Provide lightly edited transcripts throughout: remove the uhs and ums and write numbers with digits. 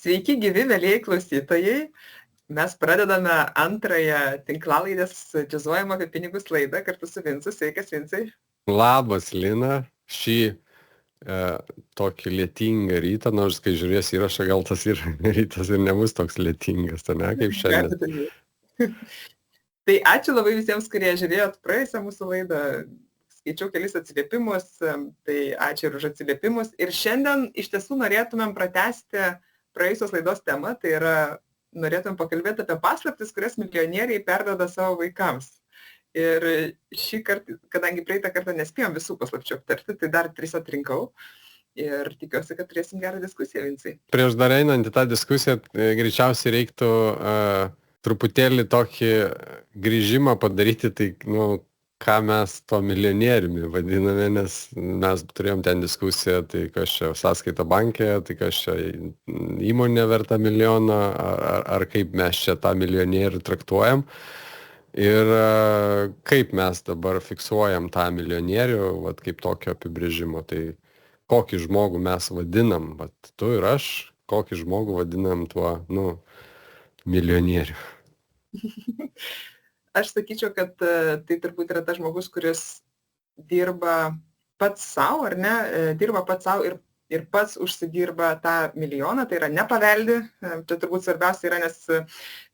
Sveiki, gyvi, mėlyjei klausytojai. Mes pradedame antrąją tinklalaidės džiazuojama apie pinigus laidą kartu su Vincu. Sveikas, Vincai. Labas, Lina. Šį tokį lietingą rytą, nors kai žiūrės įrašą, gal tas rytas ir nebus toks lietingas, ne, kaip šiandien. Tai ačiū labai visiems, kurie žiūrėjot praėjusią mūsų laidą. Skaičiau kelis atsiliepimus, tai ačiū ir už atsiliepimus. Ir šiandien iš tiesų norėtumėm pratęsti praėjusios laidos temą, tai yra norėtumėm pakalbėti apie paslaptis, kurias milijonieriai perduoda savo vaikams. Ir šį kartą, kadangi praeitą kartą nespėjom visų paslapčių aptarti, tai dar 3 atrinkau ir tikiuosi, kad turėsim gerą diskusiją, Vincai. Prieš dar einant į tą diskusiją, greičiausiai reiktų truputėlį tokį grįžimą padaryti, tai, ką mes to milijonieriumi vadiname, nes mes turėjom ten diskusiją, tai kas čia sąskaita bankė, tai kas čia įmonė verta milijoną, ar kaip mes čia tą milijonierių traktuojam. Ir kaip mes dabar fiksuojam tą milijonierių, kaip tokio apibrėžimo, tai kokį žmogų mes vadinam, tu ir aš, kokį žmogų vadinam tuo, milijonierių. Aš sakyčiau, kad tai turbūt yra tas žmogus, kuris dirba pats savo, ar ne, dirba pats savo ir pats užsidirba tą milijoną, tai yra nepaveldi, čia turbūt svarbiausia yra, nes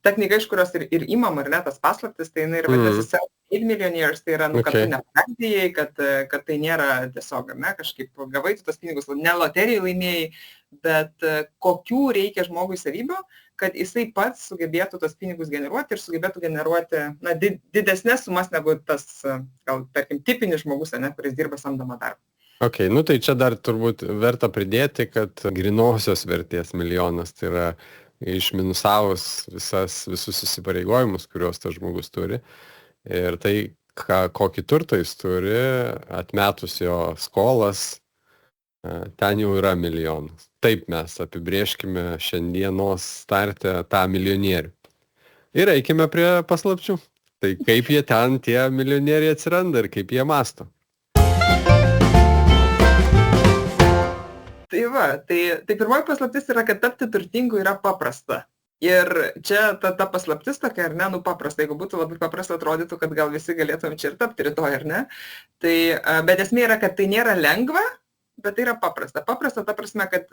ta knyga, iš kurios ir imam, ar ne, tas paslaptis, tai jinai ir vadinasi Self-Made Millionaires, tai yra, kad tu nepaveldėjai, kad tai nėra tiesiog, ar ne, kažkaip gavai tu tos pinigus, ne loterijai laimėjai, bet kokių reikia žmogui savybių, kad jisai pats sugebėtų tos pinigus generuoti ir sugebėtų generuoti didesnės sumas negu tas, gal, tarkim, tipinis žmogus, ne, kuris dirba samdomą darbą. Ok, tai čia dar turbūt verta pridėti, kad grinosios vertės milijonas, tai yra išminusavus visus įsipareigojimus, kuriuos tas žmogus turi. Ir tai, kokį turtą jis turi, atmetus jo skolas, ten jau yra milijonas. Taip mes apibrėžkime šiandienos starte tą milijonierių. Ir eikime prie paslapčių. Tai kaip jie ten, tie milijonieriai atsiranda ir kaip jie mąsto. Tai va, tai pirmoji paslaptis yra, kad tapti turtingu yra paprasta. Ir čia ta paslaptis tokia, ar ne, paprasta. Jeigu būtų labai paprasta, atrodytų, kad gal visi galėtum čia ir tapti rytoj, ar ne. Tai, bet esmė yra, kad tai nėra lengva, bet tai yra paprasta. Paprasta ta prasme, kad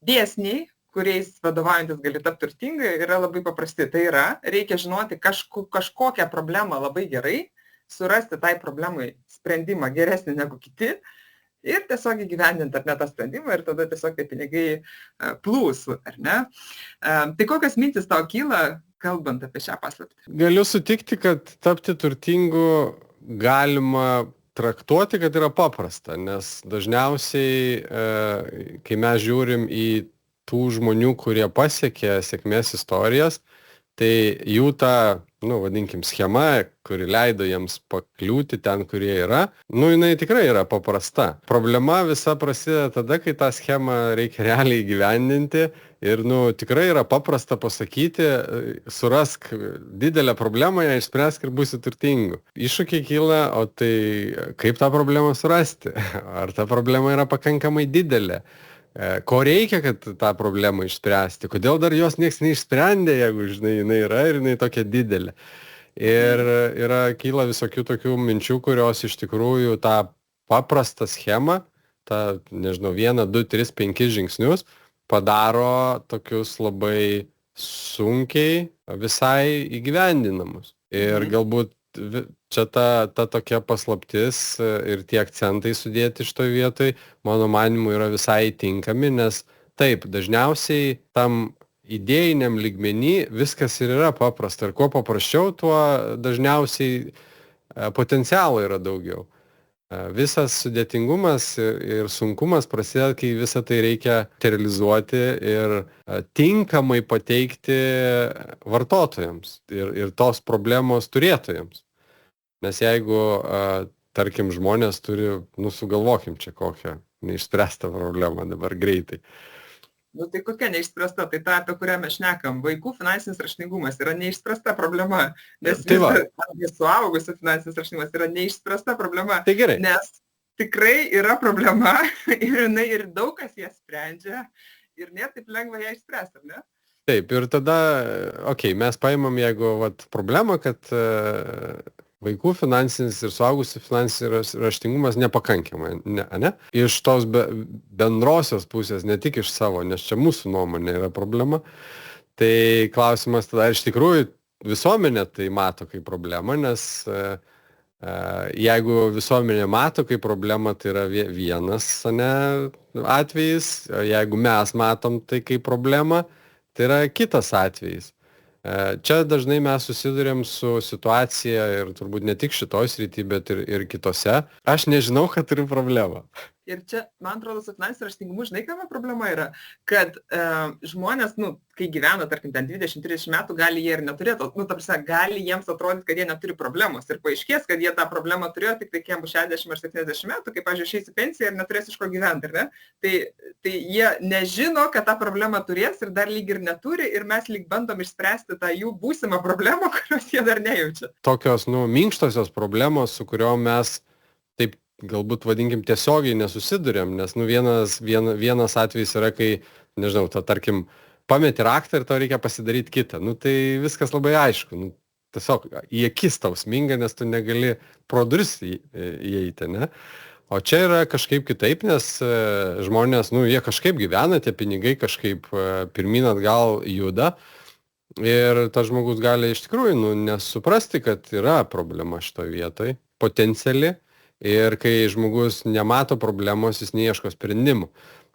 dėsniai, kuriais vadovaujantis gali tapti turtingai, yra labai paprasti. Tai yra, reikia žinoti kažkokią problemą labai gerai, surasti tai problemai sprendimą geresnį negu kiti ir tiesiog įgyvendinti, ar ne, tą sprendimą ir tada tiesiog tie pinigai plūs, ar ne. Tai kokios mintis tau kyla, kalbant apie šią paslaptį? Galiu sutikti, kad tapti turtingu galima traktuoti, kad yra paprasta, nes dažniausiai, kai mes žiūrim į tų žmonių, kurie pasiekė sėkmės istorijas, tai jų ta, vadinkim, schema, kuri leido jiems pakliūti ten, kurie yra, jinai tikrai yra paprasta. Problema visa prasideda tada, kai tą schemą reikia realiai įgyvendinti ir, tikrai yra paprasta pasakyti, surask didelę problemą, ją išspręsk ir būsi turtingu. Iššūkiai kyla, o tai kaip tą problemą surasti? Ar ta problema yra pakankamai didelė? Ko reikia, kad tą problemą išspręsti? Kodėl dar jos nieks neišsprendė, jeigu, jinai yra ir jinai tokia didelė? Ir kyla visokių tokių minčių, kurios iš tikrųjų tą paprastą schemą, tą, 1, 2, 3, 5 žingsnius padaro tokius labai sunkiai visai įgyvendinamus. Ir galbūt čia ta tokia paslaptis ir tie akcentai sudėti šitoj vietoj, mano manimu, yra visai tinkami, nes taip, dažniausiai tam idėjiniam lygmenį viskas ir yra paprasta. Ir kuo paprasčiau, tuo dažniausiai potencialo yra daugiau. Visas sudėtingumas ir sunkumas prasideda, kai visą tai reikia materializuoti ir tinkamai pateikti vartotojams ir tos problemos turėtojams. Nes jeigu, tarkim, žmonės turi, sugalvokim čia kokią neišspręstą problemą dabar greitai. Tai kokia neišspręsta, tai ta, apie kurią mes šnekam. Vaikų finansinis raštingumas yra neišspręsta problema, nes suaugusių finansinis raštingumas yra neišspręsta problema, tai gerai. Nes tikrai yra problema ir daug kas ją sprendžia ir nėra taip lengva ją išspręsti, ar ne? Taip, ir tada, mes paimam, jeigu problemą, kad vaikų finansinis ir suaugusių finansinis raštingumas nepakankamai, ne? Iš tos bendrosios pusės, ne tik iš savo, nes čia mūsų nuomonė yra problema. Tai klausimas tada, ar iš tikrųjų visuomenė tai mato kaip problemą, nes jeigu visuomenė mato kaip problemą, tai yra vienas atvejis, jeigu mes matom tai kaip problemą, tai yra kitas atvejis. Čia dažnai mes susidurėm su situacija ir turbūt ne tik šitoj srity, bet ir kitose. Aš nežinau, kad turiu problemą. Ir čia, man atrodo, su finansiniu raštingumu, žinai, kame problema yra, kad žmonės, kai gyvena, tarkim, ten 20-30 metų, gali jie ir neturėtų, gali jiems atrodyti, kad jie neturi problemos. Ir paaiškės, kad jie tą problemą turėjo tik tai kiem 60 ar 70 metų, kai, pavyzdžiui, išeis į pensiją ir neturės iš ko gyventi, ar ne? Tai jie nežino, kad tą problemą turės ir dar lyg ir neturi, ir mes lyg bandom išspręsti tą jų būsimą problemą, kurios jie dar nejaučia. Tokios, minkštosios problemos, su kuriuom mes taip galbūt vadinkim tiesiogiai nesusidurėm, nes vienas atvejis yra, kai, nežinau, tarkim, pameti raktą ir tau reikia pasidaryti kitą. Tai viskas labai aišku. Tiesiog į akis tau sminga, nes tu negali pro duris įeiti, ne? O čia yra kažkaip kitaip, nes žmonės, jie kažkaip gyvena, tie pinigai kažkaip pirmyn atgal juda. Ir tas žmogus gali iš tikrųjų nesuprasti, kad yra problema šitoje vietoje, potenciali. Ir kai žmogus nemato problemos, jis neieško sprendimų.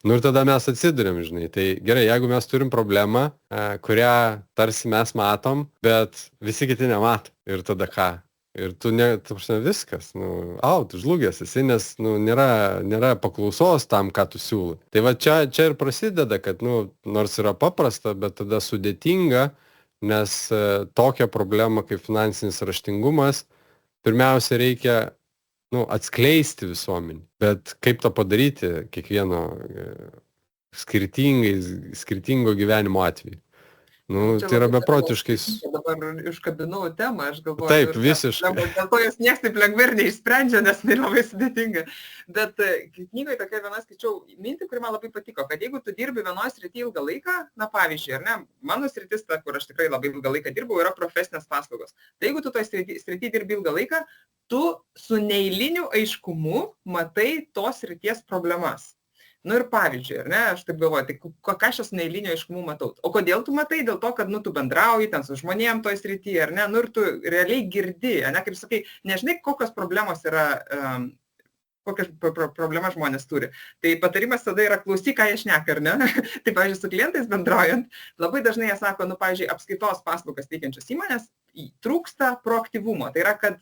Ir tada mes atsiduriam, žinai. Tai gerai, jeigu mes turim problemą, kurią tarsi mes matom, bet visi kiti nemato. Ir tada ką? Ir tu viskas, tu žlugęs esi, nes nėra paklausos tam, ką tu siūlai. Tai čia ir prasideda, kad nors yra paprasta, bet tada sudėtinga, nes tokią problemą kaip finansinis raštingumas, pirmiausia reikia atskleisti visuomenį. Bet kaip to padaryti kiekvieno skirtingo gyvenimo atveju? Tai yra beprotiškai. Dabar iškabinau temą, aš galvoju. Taip, visiškai. Dėl to jos niekas taip lengvai ir neišsprendžia, nes tai labai sudėtinga. Bet knygoje tokia viena skaičiau mintį, kuri man labai patiko, kad jeigu tu dirbi vienoje srityje ilgą laiką, pavyzdžiui, ar ne, mano sritis, kur aš tikrai labai ilgą laiką dirbau, yra profesinės paslaugos. Tai jeigu tu toje srityje dirbi ilgą laiką, tu su neeiliniu aiškumu matai tos srities problemas. Ir pavyzdžiui, ar ne, aš taip galvoju, tai ką aš su neeilinio aiškumu matau. O kodėl tu matai? Dėl to, kad tu bendrauji ten su žmonėm toje srityje, ar ne, ir tu realiai girdi, ne, kaip sakai, nežinai, kokios problemos yra, kokias problemas žmonės turi. Tai patarimas tada yra klausyk, ką jie šneka, ar ne? Tai, pavyzdžiui, su klientais bendraujant, labai dažnai jie sako, pavyzdžiui, apskaitos paslaugas teikiančios įmonės trūksta proaktyvumo. Tai yra, kad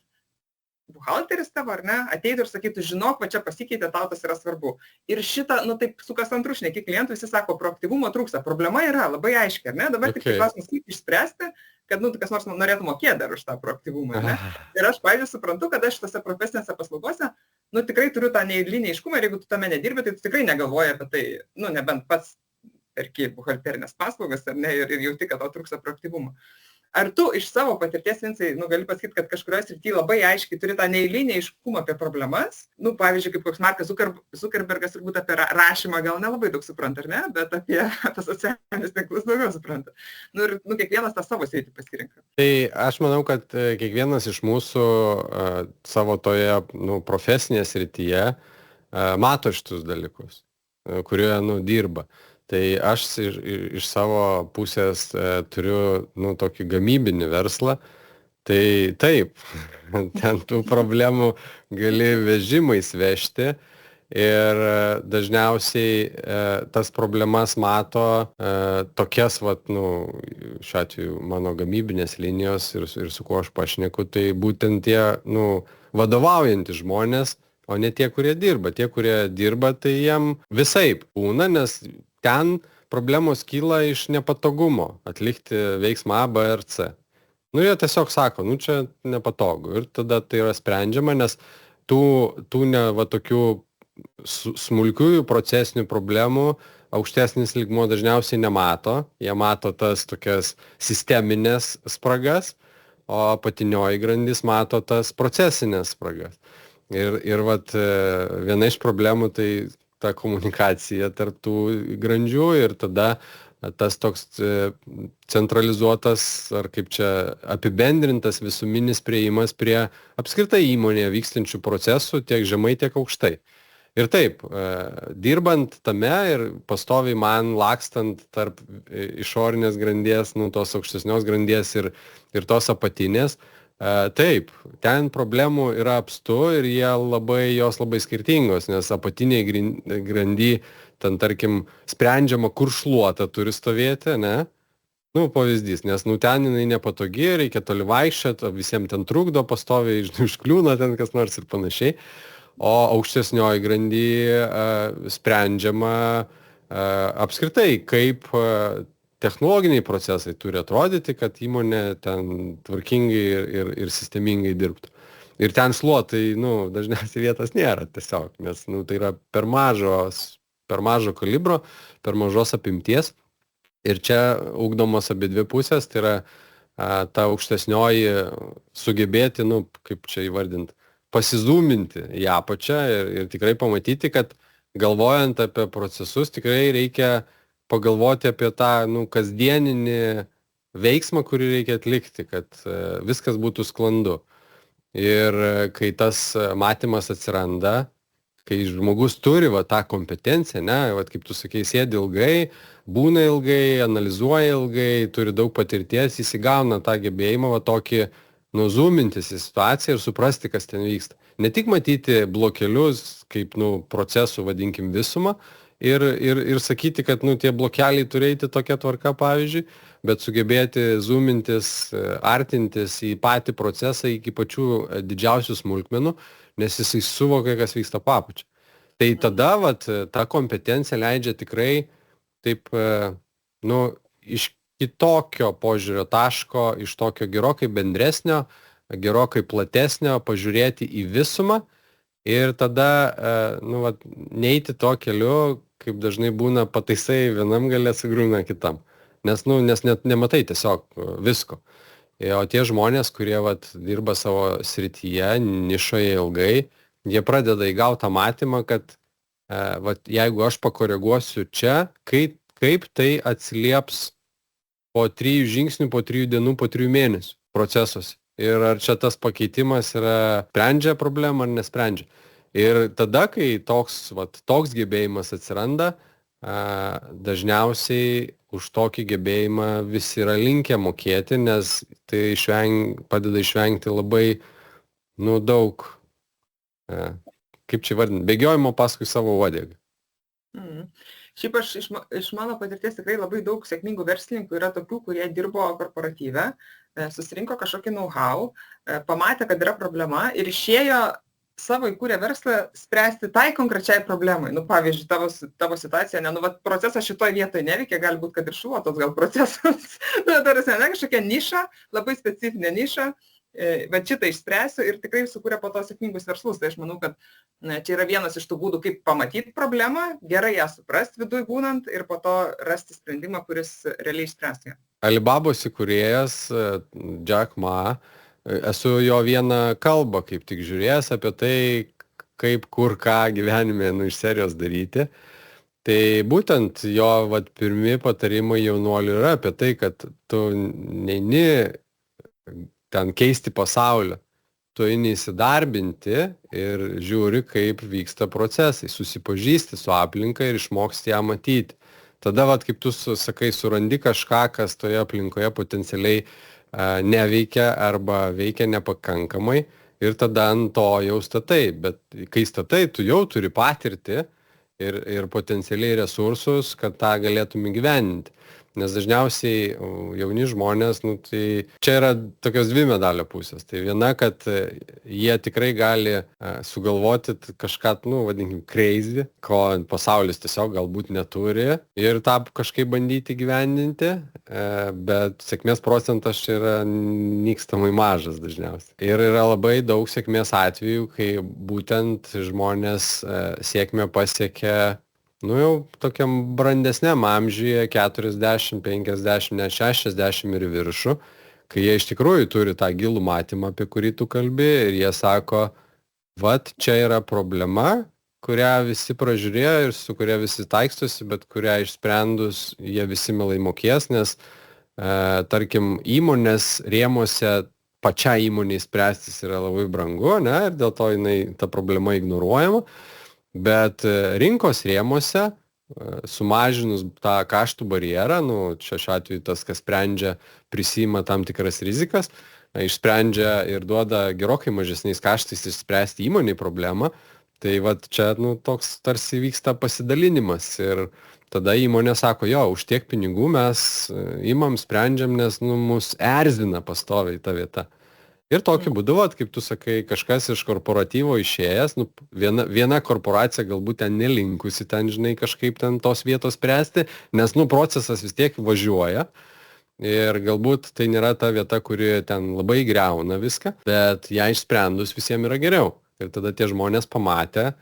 buhalteris tavo, ar ne, ateitų ir sakytų, žinok, va čia pasikeitė, tau tas yra svarbu. Ir šitą, taip sukas ant rūšnė, klientų visi sako, proaktyvumo trūksta. Problema yra labai aiški, ar ne? Dabar tik klausimas, kaip išspręsti, kad, kas nors norėtų mokėti dar už tą proaktyvumą, ar ne? Ir aš, pavyzdžiui, suprantu, kad aš šitose profesinėse paslaugose, tikrai turiu tą neeilinį aiškumą ir jeigu tu tame nedirbi, tai tu tikrai negalvoji apie tai, nebent pats perki buhalterinės paslaugas, ar ne, ir jauti, kad tau trūksta proaktyvumo. Ar tu iš savo patirties, Vincai, gali pasakyti, kad kažkurioje srityje labai aiškiai turi tą neeilinį aiškumą apie problemas? Pavyzdžiui, kaip koks Markas Zuckerbergas turbūt apie rašymą gal nelabai daug supranta, ar ne? Bet apie socialinius tinklus daugiau supranta. Ir kiekvienas tą savo sritį pasirinka. Tai aš manau, kad kiekvienas iš mūsų savo toje profesinėje srityje mato šitus dalykus, kurioje dirba. Tai aš iš savo pusės turiu tokį gamybinį verslą, tai taip, ten tų problemų gali vežimais vežti ir dažniausiai tas problemas mato tokias, šiuo atveju mano gamybinės linijos ir su kuo aš pašneku, tai būtent tie vadovaujantys žmonės, o ne tie, kurie dirba. Tie, kurie dirba, tai jiem visaip būna, nes ten problemos kyla iš nepatogumo atlikti veiksmą A, B ir C. Jie tiesiog sako, čia nepatogu. Ir tada tai yra sprendžiama, nes tų tokių smulkiųjų procesinių problemų aukštesnis lygmuo dažniausiai nemato. Jie mato tas tokias sisteminės spragas, o apatinioji grandis mato tas procesinės spragas. Ir viena iš problemų tai ta komunikacija tarp tų grandžių ir tada tas toks centralizuotas ar kaip čia apibendrintas visuminis priėjimas prie apskritai įmonėje vykstančių procesų tiek žemai, tiek aukštai. Ir taip, dirbant tame ir pastoviai man lakstant tarp išorinės grandies, tos aukštesnios grandies ir tos apatinės, taip, ten problemų yra apstu ir jos labai skirtingos, nes apatiniai grandy, ten tarkim, sprendžiama, kur šluota turi stovėti, ne? Pavyzdys, nes ten jinai nepatogi, reikia toli vaikščioti, visiems ten trukdo pastoviai, užkliūna ten kas nors ir panašiai. O aukštesnioji grandy sprendžiama apskritai, kaip technologiniai procesai turi atrodyti, kad įmonė ten tvarkingai ir sistemingai dirbtų. Ir ten šluotai, dažniausiai vietos nėra tiesiog, nes tai yra per mažo kalibro, per mažos apimties. Ir čia ugdomos abi dvi pusės, tai yra ta aukštesnioji sugebėti, kaip čia įvardinti, pasizūminti į apačią ir tikrai pamatyti, kad galvojant apie procesus, tikrai reikia pagalvoti apie tą kasdieninį veiksmą, kurį reikia atlikti, kad viskas būtų sklandu. Ir kai tas matymas atsiranda, kai žmogus turi tą kompetenciją, kaip tu sakei, sėdi ilgai, būna ilgai, analizuoja ilgai, turi daug patirties, jis įgauna tą gebėjimą tokį zoomintis į situaciją ir suprasti, kas ten vyksta. Ne tik matyti blokelius, kaip procesų, vadinkim, visumą ir sakyti, kad tie blokeliai turi eiti tokia tvarka, pavyzdžiui, bet sugebėti zoomintis, artintis į patį procesą iki pačių didžiausių smulkmenų, nes jisai suvokia, kas vyksta po apačia. Tai tada ta kompetencija leidžia tikrai taip, iš kitokio požiūrio taško, iš tokio gerokai bendresnio, gerokai platesnio pažiūrėti į visumą ir tada, neiti to keliu, kaip dažnai būna, pataisai vienam gale, sugriūna kitam. Nes net nematai tiesiog visko. O tie žmonės, kurie dirba savo srityje, nišoje ilgai, jie pradeda įgauti matymą, kad jeigu aš pakoreguosiu čia, kaip tai atsilieps po 3 žingsnių, po 3 dienų, po 3 mėnesių procesuose. Ir ar čia tas pakeitimas sprendžia problemą ar nesprendžia. Ir tada, kai toks gebėjimas atsiranda, dažniausiai už tokį gebėjimą visi yra linkę mokėti, nes tai padeda išvengti labai daug, kaip čia vardinti, bėgiojimo paskui savo uodegą. Šiaip aš iš mano patirties tikrai labai daug sėkmingų verslininkų yra tokių, kurie dirbo korporatyve, susirinko kažkokį know-how, pamatė, kad yra problema ir išėjo savo įkūrę verslą spręsti tai konkrečiai problemai. Pavyzdžiui, tavo situacija, procesas šitoj vietoje neveikia, gali būti, kad ir šluotos gal procesas. Kažkokia niša, labai specifinė niša, šitą išspręsiu ir tikrai sukūrė po to sėkmingus verslus. Tai aš manau, kad čia yra vienas iš tų būdų, kaip pamatyti problemą, gerai ją suprasti viduj būnant ir po to rasti sprendimą, kuris realiai išspręstų ją. Alibabos įkūrėjas Jack Ma, esu jo vieną kalbą kaip tik žiūrėjęs apie tai, kaip kur ką gyvenime iš serijos daryti. Tai būtent jo pirmi patarimai jaunuolių yra apie tai, kad tu neini ten keisti pasaulio, tu eini įsidarbinti ir žiūri, kaip vyksta procesai, susipažįsti su aplinka ir išmoksti ją matyti. Tada, kaip tu sakai, surandi kažką, kas toje aplinkoje potencialiai neveikia arba veikia nepakankamai ir tada ant to jau statai. Bet kai statai, tu jau turi patirtį ir potencialiai resursus, kad tą galėtum įgyvendinti. Nes dažniausiai jauni žmonės, tai čia yra tokios 2 medalio pusės. Tai viena, kad jie tikrai gali sugalvoti kažką, vadinkim, crazy, ko pasaulis tiesiog galbūt neturi ir tą kažkaip bandyti gyvendinti, bet sėkmės procentas čia yra nykstamai mažas dažniausiai. Ir yra labai daug sėkmės atvejų, kai būtent žmonės sėkmę pasiekia jau tokiam brandesniam amžiuje, 40, 50, net 60 ir viršų, kai jie iš tikrųjų turi tą gilų matymą, apie kurį tu kalbi, ir jie sako, čia yra problema, kurią visi pražiūrėjo ir su kuria visi taikstosi, bet kurią išsprendus jie visi mielai mokės, nes tarkim įmonės rėmuose pačią įmonį spręstis yra labai brangu, ne, ir dėl to ta problema ignoruojama, bet rinkos rėmuose sumažinus tą kaštų barjerą, čia šiuo atveju tas, kas sprendžia, prisima tam tikras rizikas, išsprendžia ir duoda gerokai mažesniais kaštais išspręsti įmonį problemą, tai vat čia toks tarsi vyksta pasidalinimas ir tada įmonė sako, jo, už tiek pinigų mes imam, sprendžiam, nes mus erzina pastoviai ta vieta. Ir tokiu būdu, kaip tu sakai, kažkas iš korporatyvo išėjęs, viena korporacija galbūt ten nelinkusi ten, žinai, kažkaip ten tos vietos spręsti, nes, procesas vis tiek važiuoja. Ir galbūt tai nėra ta vieta, kuri ten labai griauna viską, bet ją išsprendus visiems yra geriau. Ir tada tie žmonės pamatę,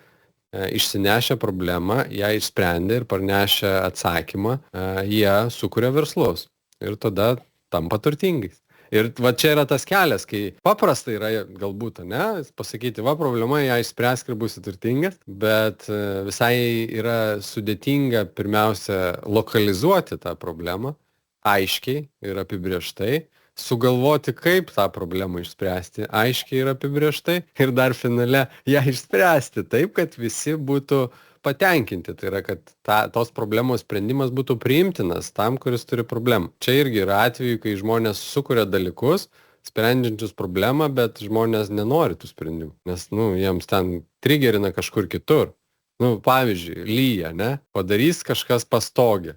išsinešę problemą, ją išsprendė ir parnešę atsakymą, jie sukuria verslus. Ir tada tampa turtingais. Ir va čia yra tas kelias, kai paprasta yra galbūt, pasakyti, problema, ją išspręsk ir būsi turtingas, bet visai yra sudėtinga pirmiausia lokalizuoti tą problemą, aiškiai ir apibrėžtai, sugalvoti, kaip tą problemą išspręsti, aiškiai ir apibrėžtai, ir dar finale ją išspręsti taip, kad visi būtų patenkinti. Tai yra, kad tos problemos sprendimas būtų priimtinas tam, kuris turi problemą. Čia irgi yra atveju, kai žmonės sukuria dalykus, sprendžiančius problemą, bet žmonės nenori tų sprendimų, nes, jiems ten trigerina kažkur kitur. Pavyzdžiui, lyja, padarys kažkas pastogę.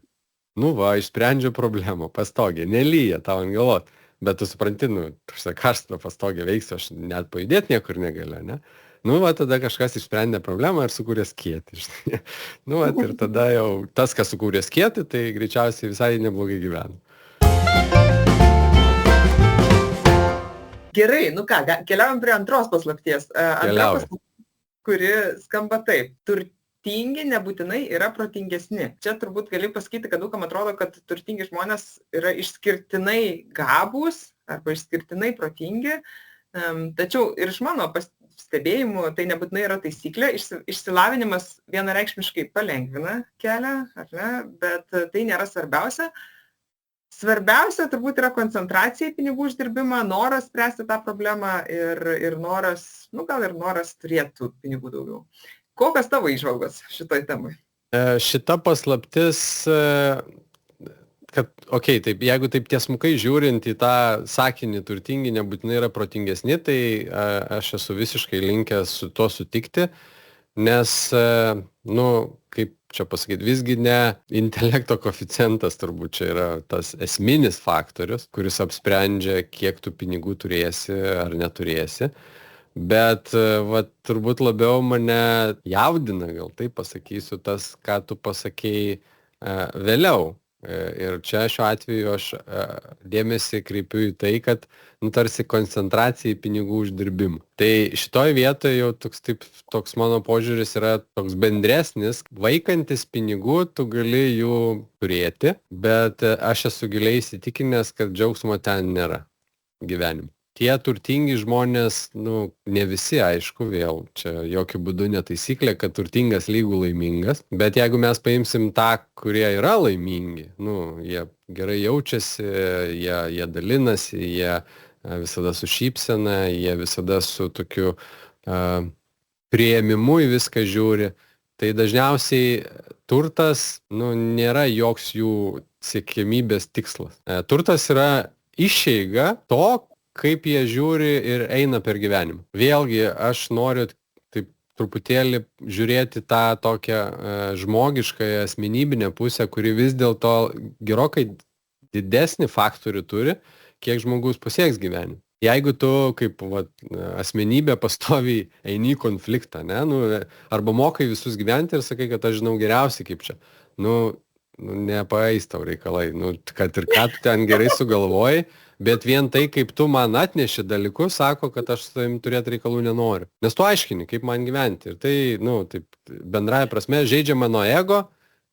Išsprendžia problemą, pastogė, nelyja tau ant galvos, bet tu supranti, karštą pastogę veiksiu, aš net pajudėti niekur negaliu, tada kažkas išsprendė problemą ir sukūrė skėtį, žinai. Ir tada jau tas, kas sukūrė skėtį, tai greičiausiai visai neblogai gyvena. Gerai, keliaujam prie antros paslapties. Antra paslaptis, kuri skamba taip. Turtingi nebūtinai yra protingesni. Čia turbūt gali pasakyti, kad daugam atrodo, kad turtingi žmonės yra išskirtinai gabūs arba išskirtinai protingi. Tačiau ir iš mano stebėjimų tai nebūtinai yra taisyklė. Išsilavinimas vienareikšmiškai palengvina kelią, bet tai nėra svarbiausia. Svarbiausia turbūt yra koncentracija į pinigų uždirbimą, noras spręsti tą problemą ir noras, gal ir noras turėtų pinigų daugiau. Kokios tavo įžvalgos šitoj temai? Šita paslaptis, kad, taip, jeigu taip tiesmukai žiūrint į tą sakinį turtingi nebūtinai yra protingesni, tai aš esu visiškai linkęs su tuo sutikti, nes, kaip čia pasakyti, visgi ne intelekto koeficientas turbūt čia yra tas esminis faktorius, kuris apsprendžia, kiek tu pinigų turėsi ar neturėsi. Bet turbūt labiau mane jaudina, gal taip pasakysiu, tas, ką tu pasakei vėliau. Ir čia šiuo atveju aš dėmesį kreipiu į tai, kad tarsi koncentracija į pinigų uždirbimą. Tai šitoj vietoje jau toks mano požiūris yra toks bendresnis. Vaikantis pinigų, tu gali jų turėti, bet aš esu giliai įsitikinęs, kad džiaugsmo ten nėra gyvenime. Tie turtingi žmonės, ne visi, aišku, vėl čia jokių būdų netaisyklė, kad turtingas lygų laimingas, bet jeigu mes paimsim tą, kurie yra laimingi, jie gerai jaučiasi, jie dalinasi, jie visada su šypsena, jie visada su tokiu priėmimu į viską žiūri, tai dažniausiai turtas, nėra joks jų siekiamybės tikslas. Turtas yra išeiga to, kaip jie žiūri ir eina per gyvenimą. Vėlgi, aš noriu taip truputėlį žiūrėti tą tokią žmogiškąją asmenybinę pusę, kuri vis dėlto gerokai didesnį faktorių turi, kiek žmogus pasieks gyvenimą. Jeigu tu kaip asmenybė pastoviai eini į konfliktą, arba mokai visus gyventi ir sakai, kad aš žinau geriausiai kaip čia, nepaeis tau reikalai, kad ir ką tu ten gerai sugalvoji, bet vien tai, kaip tu man atneši dalykus, sako, kad aš su tavim turėti reikalų nenoriu. Nes tu aiškini, kaip man gyventi. Ir tai, taip bendraja prasme, žaidžia mano ego.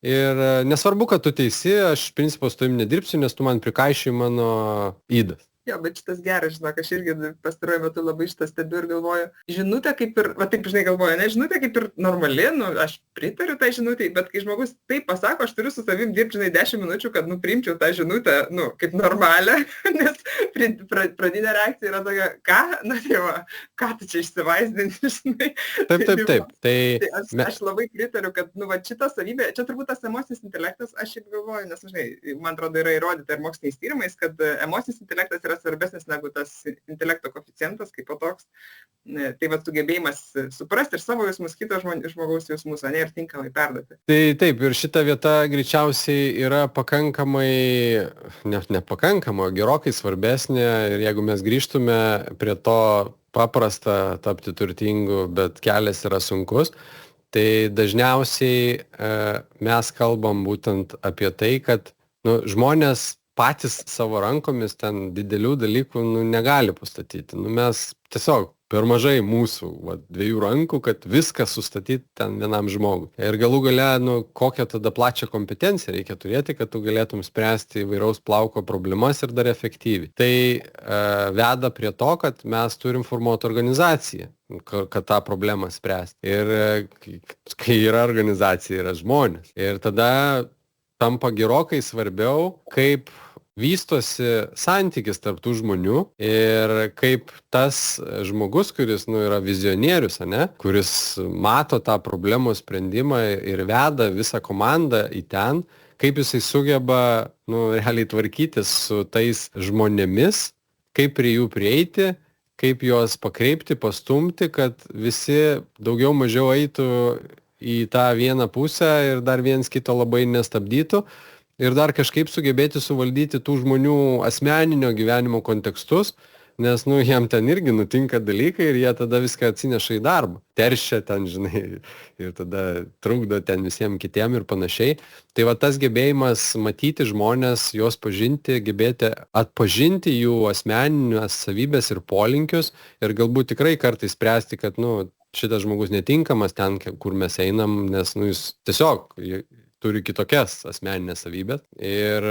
Ir nesvarbu, kad tu teisi, aš principo su tavim nedirbsiu, nes tu man prikaišai mano ydas. Jo, bet šitas geras, žinok, aš irgi pastaruoju metu labai šitą stebiu ir galvoju, žinutė kaip ir, va taip žinai galvoju, ne, žinutė kaip ir normali, nu, aš pritariu tai žinutė, bet kai žmogus taip pasako, aš turiu su savim dirbti, žinai, 10 minučių, kad, nu, priimčiau tą žinutę, nu, kaip normalią, nes pradinė reakcija yra tokia, ką, na, tai va, ką tu čia išsivaizdinti, žinai. Taip. Tai aš labai pritariu, kad, nu, va, šita savybė, čia turbūt tas emocinis intelektas, aš šiaip galvoju, nes, žinai, man atrodo, yra įrodyta ir moksliniais tyrimais, kad emocinis intelektas yra svarbesnis negu tas intelekto koeficientas kaip toks. Tai va, sugebėjimas suprasti ir savo jausmus, kito žmogaus jausmus, ne, ir tinkamai perduoti. Tai taip, ir šita vieta greičiausiai yra pakankamai, nepakankamai, gerokai svarbesnė, ir jeigu mes grįžtume prie to paprasta tapti turtingu, bet kelias yra sunkus, tai dažniausiai mes kalbam būtent apie tai, kad žmonės patys savo rankomis ten didelių dalykų negali pastatyti. Mes tiesiog per mažai mūsų dviejų rankų, kad viską sustatyti ten vienam žmogui. Ir galų gale, kokią tada plačią kompetenciją reikia turėti, kad tu galėtum spręsti įvairaus plauko problemas ir dar efektyviai. Tai veda prie to, kad mes turim formuoti organizaciją, kad tą problemą spręsti. Ir kai yra organizacija, yra žmonės. Ir tada tampa gerokai svarbiau, kaip vystosi santykis tarp tų žmonių ir kaip tas žmogus, kuris yra vizionierius, kuris mato tą problemos sprendimą ir veda visą komandą į ten, kaip jisai sugeba realiai tvarkytis su tais žmonėmis, kaip prie jų prieiti, kaip juos pakreipti, pastumti, kad visi daugiau mažiau eitų į tą vieną pusę ir dar viens kito labai nestabdytų ir dar kažkaip sugebėti suvaldyti tų žmonių asmeninio gyvenimo kontekstus, nes jam ten irgi nutinka dalykai ir jie tada viską atsineša į darbą. Teršia ten, žinai, ir tada trukdo ten visiems kitiem ir panašiai. Tai va tas gebėjimas matyti žmonės, juos pažinti, gebėti atpažinti jų asmeninės savybės ir polinkius ir galbūt tikrai kartais spręsti, kad šitas žmogus netinkamas ten, kur mes einam, nes jis tiesiog turi kitokias asmeninės savybės ir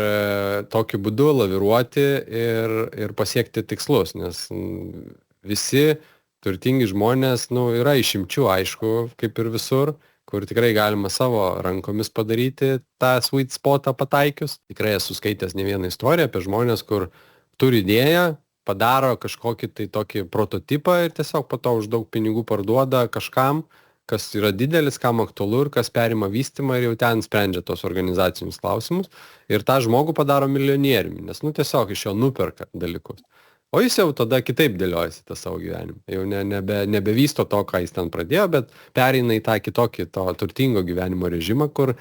tokiu būdu laviruoti ir pasiekti tikslus, nes visi turtingi žmonės, yra išimčių, aišku, kaip ir visur, kur tikrai galima savo rankomis padaryti tą sweet spotą pataikius. Tikrai esu skaitęs ne vieną istoriją apie žmonės, kur turi idėją, padaro kažkokį tai tokį prototipą ir tiesiog po to už daug pinigų parduoda kažkam, kas yra didelis, kam aktualu ir kas perima vystymą ir jau ten sprendžia tos organizacinius klausimus. Ir tą žmogų padaro milijonieriumi, nes tiesiog iš jo nuperka dalykus. O jis jau tada kitaip dėliojasi tą savo gyvenimą. Jau nebevysto to, ką jis ten pradėjo, bet pereina į tą kitokį to turtingo gyvenimo režimą, kur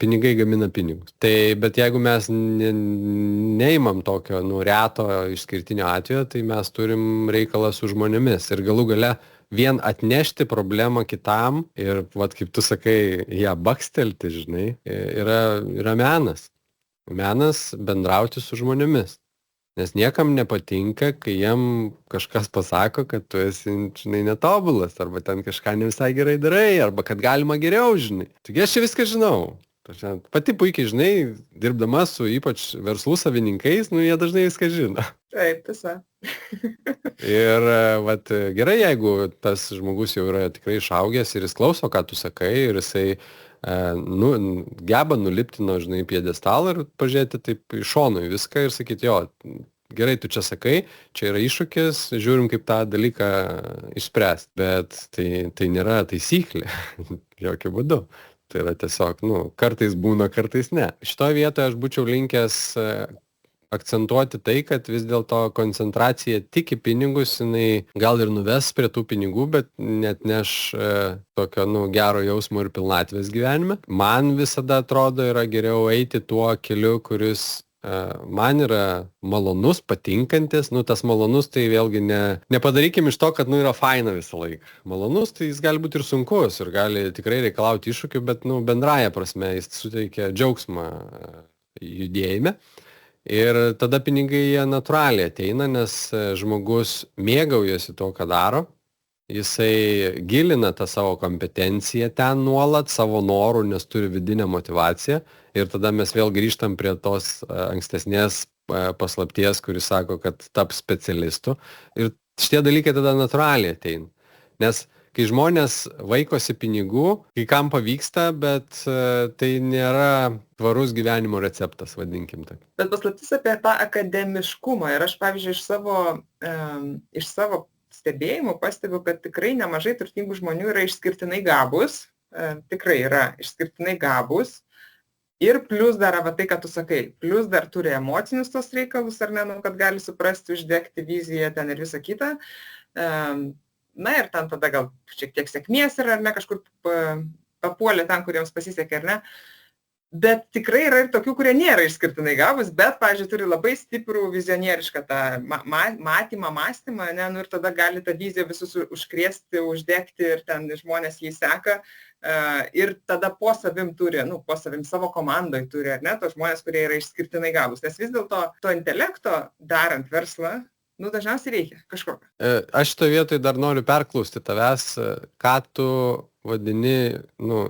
pinigai gamina pinigus. Bet jeigu mes neimam tokio reto išskirtinio atvejo, tai mes turim reikalą su žmonėmis. Ir galų gale vien atnešti problemą kitam ir, kaip tu sakai, ją bakstelti, žinai, yra menas. Menas bendrauti su žmonėmis. Nes niekam nepatinka, kai jiem kažkas pasako, kad tu esi, žinai, netobulas, arba ten kažką ne visai gerai darai, arba kad galima geriau, žinai. Taigi aš čia viską žinau. Pati puikiai, žinai, dirbdama su ypač verslų savininkais, jie dažnai viską žino. Taip, tiesa. Ir gerai, jeigu tas žmogus jau yra tikrai išaugęs ir jis klauso, ką tu sakai, ir jisai geba nulipti nuo, žinai, piedestalą ir pažiūrėti taip iš šono į viską ir sakyti, jo, gerai, tu čia sakai, čia yra iššūkis, žiūrim, kaip tą dalyką išspręsti. Bet tai nėra taisyklė, jokių būdų. Tai yra tiesiog, kartais būna, kartais ne. Šitoje vietoje aš būčiau linkęs akcentuoti tai, kad vis dėlto koncentracija tik į pinigus, jinai gal ir nuves prie tų pinigų, bet net neš tokio gero jausmo ir pilnatvės gyvenime. Man visada atrodo yra geriau eiti tuo keliu, kuris man yra malonus, patinkantis. Tas malonus tai vėlgi nepadarykim iš to, kad yra faina visą laiką. Malonus tai jis gali būti ir sunkus ir gali tikrai reikalauti iššūkių, bet bendraja prasme jis suteikia džiaugsmą judėjime. Ir tada pinigai jie natūraliai ateina, nes žmogus mėgaujasi to, ką daro. Jisai gilina tą savo kompetenciją ten nuolat, savo norų, nes turi vidinę motivaciją. Ir tada mes vėl grįžtam prie tos ankstesnės paslapties, kuris sako, kad taps specialistu. Ir šitie dalykai tada natūraliai ateina. Nes kai žmonės vaikosi pinigų, kai kam pavyksta, bet tai nėra tvarus gyvenimo receptas, vadinkim taip. Bet paslaptis apie tą akademiškumą. Ir aš, pavyzdžiui, iš savo stebėjimų pastebiu, kad tikrai nemažai turtingų žmonių yra išskirtinai gabūs. Tikrai yra išskirtinai gabūs. Ir plus dar, va tai, ką tu sakai, plus dar turi emocinius tos reikalus, ar ne, nu, kad gali suprasti, uždegti viziją ten ir visą kitą. Na ir ten tada gal šiek tiek sėkmės yra, ar ne, kažkur papuolė ten, kuriems pasisekė, ar ne. Bet tikrai yra ir tokių, kurie nėra išskirtinai gabūs, bet, pavyzdžiui, turi labai stiprų vizionierišką tą matymą, mąstymą, ne, nu ir tada gali tą viziją visus užkrėsti, uždegti ir ten žmonės jį seka. Ir tada po savim turi, po savim savo komandai turi, ar ne, tos žmonės, kurie yra išskirtinai gabūs. Nes vis dėlto to intelekto darant verslą, dažniausiai reikia kažkokio. Aš šitoje vietoje dar noriu perklausti tavęs, ką tu vadini,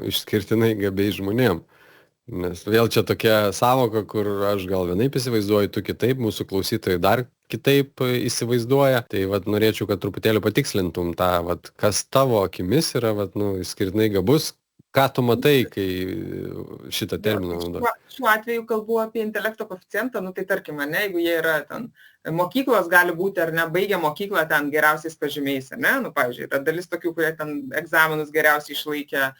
išskirtinai gabiais žmonėm. Nes vėl čia tokia savoka, kur aš gal vienaip įsivaizduoju, tu kitaip, mūsų klausytojai dar kitaip įsivaizduoja. Tai norėčiau, kad truputėlį patikslintum tą, kas tavo akimis yra išskirtinai gabus, ką tu matai, kai šitą terminą naudoji. Šiuo atveju kalbu apie intelekto koeficientą, tai tarkim, ne, jeigu jie yra ten, mokyklos gali būti ar ne, baigia mokyklą ten geriausiais pažymiais, ar ne, pavyzdžiui, yra dalis tokių, kurie ten egzaminus geriausiai išlaikė,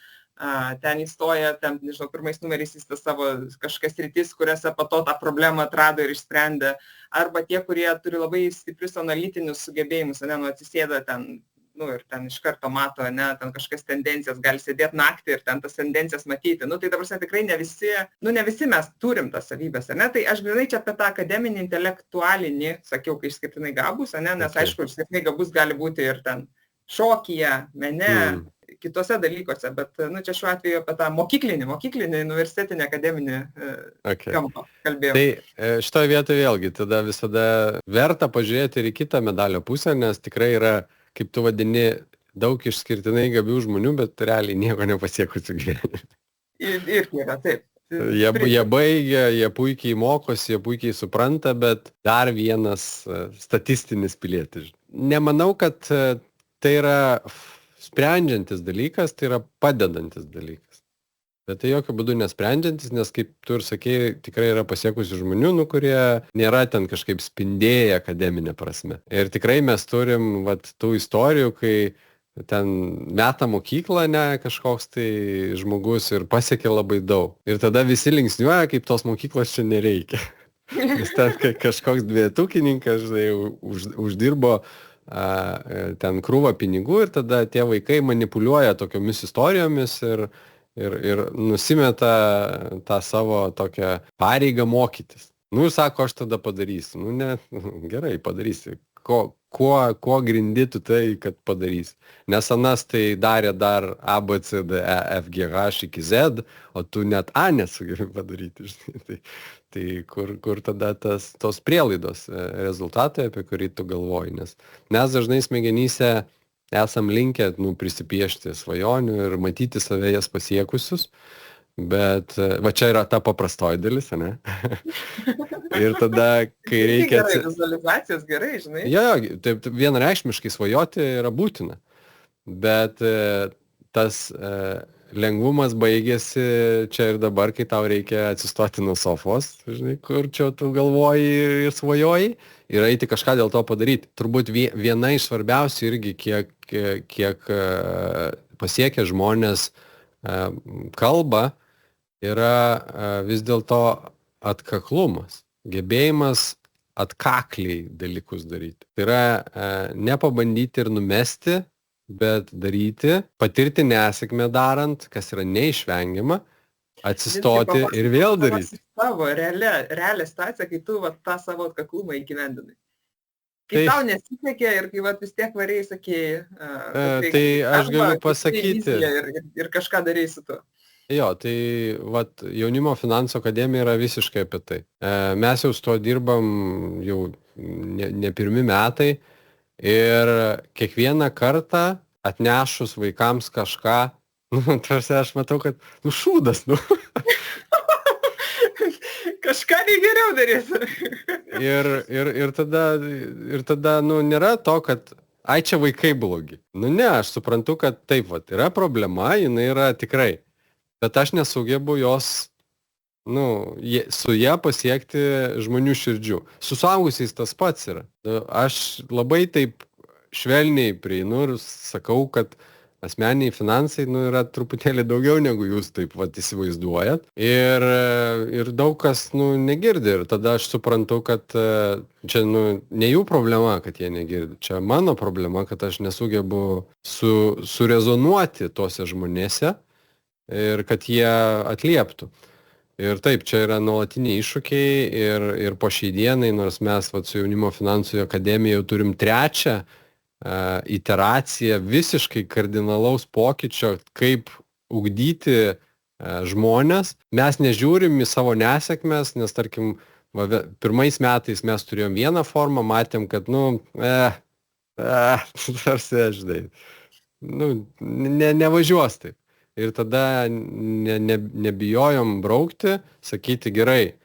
ten įstoja, ten, nežinau, pirmais numeriais į savo kažkokias sritis, kuriuose po to tą problemą atrado ir išsprendė, arba tie, kurie turi labai stiprius analitinius sugebėjimus, atsisėda ten, ir ten iš karto mato, ten kažkokias tendencijas, gali sėdėti naktį ir ten tas tendencijas matyti. Tai dabar tikrai ne visi mes turim tas savybės, tai aš grinai čia apie tą akademinį, intelektualinį, sakiau, kai išskirtinai gabus, nes aišku, išskirtinai gabus gali būti ir ten šokyje, mene, kitose dalykuose, bet čia šiuo atveju apie tą mokyklinį, universitetinį, akademinį kampą kalbėjau. Tai šitoje vietoje vėlgi, tada visada verta pažiūrėti ir į kitą medalio pusę, nes tikrai yra, kaip tu vadini, daug išskirtinai gabių žmonių, bet realiai nieko nepasiekusių gyvenime. Ir yra, taip. Jie baigia, jie puikiai mokosi, jie puikiai supranta, bet dar vienas statistinis pilietis. Nemanau, kad tai yra sprendžiantis dalykas, tai yra padedantis dalykas. Bet tai jokių būdų nesprendžiantis, nes kaip tu ir sakei, tikrai yra pasiekusių žmonių, kurie nėra ten kažkaip spindėję akademinė prasme. Ir tikrai mes turim tų istorijų, kai ten meta mokyklą, kažkoks tai žmogus ir pasiekia labai daug. Ir tada visi linksniuoja, kaip tos mokyklos čia nereikia. Nes ten kažkoks dvietukininkas, uždirbo ten krūvą pinigų ir tada tie vaikai manipuliuoja tokiomis istorijomis ir nusimeta tą savo tokią pareigą mokytis. Sako, aš tada padarysiu. Gerai, padarysi. Kuo grindi tu tai, kad padarysi? Nes anas tai darė dar A, B, C, D, E, F, G, H iki Z, o tu net A nesugebi padaryti. Tai kur tada tos prielaidos rezultatai, apie kurį tu galvoji. Nes mes dažnai smegenyse esam linkę prisipiešti svajonių ir matyti save jas pasiekusius, bet va čia yra ta paprastoji dalis, ne? Ir tada, kai reikia... Gerai, vizualizacijos gerai, žinai. Jo, taip vienareikšmiškai svajoti yra būtina, bet tas lengvumas baigėsi čia ir dabar, kai tau reikia atsistoti nuo sofos, žinai, kur čia tu galvoji ir svajoji, ir eiti kažką dėl to padaryti. Turbūt viena iš svarbiausių irgi, kiek pasiekia žmonės kalbą, yra vis dėlto atkaklumas, gebėjimas atkakliai dalykus daryti. Tai yra nepabandyti ir numesti, bet daryti, patirti nesėkmę darant, kas yra neišvengiama, atsistoti ir vėl daryti. Savo realią situaciją, kai tu tą savo atkaklumą įgyvendinai. Kai tau nesisekė ir kai vis tiek variai sakėjai, tai aš galiu pasakyti. Ir kažką darei su tu. Jo, tai Jaunimo finansų akademija yra visiškai apie tai. Mes jau su to dirbam jau ne pirmi metai ir kiekvieną kartą atnešus vaikams kažką, aš matau, kad šūdas. kažką geriau darysiu. Ir tada, nu, nėra to, kad ai, čia vaikai blogi. Nu ne, aš suprantu, kad taip, vat, yra problema, jinai yra tikrai. Bet aš nesugebu jos, nu, su ją pasiekti žmonių širdžių. Su suaugusiais tas pats yra. Aš labai taip švelniai prieinu ir sakau, kad asmeniniai finansai, nu, yra truputėlį daugiau negu jūs taip vat įsivaizduojat. Ir daug kas, nu, negirdi. Ir tada aš suprantu, kad čia, nu, ne jų problema, kad jie negirdi. Čia mano problema, kad aš nesugebu surezonuoti tose žmonėse ir kad jie atlieptų. Ir taip, čia yra nuolatiniai iššūkiai ir po šiai dienai, nors mes vat, su Jaunimo finansų akademija jau turim 3 iteraciją visiškai kardinalaus pokyčio, kaip ugdyti žmonės. Mes nežiūrim į savo nesėkmes, nes tarkim, pirmais metais mes turėjom vieną formą, matėm, kad, nu, tarsi, žinai, nu, nevažiuos taip. Ir tada nebijojom braukti, sakyti gerai,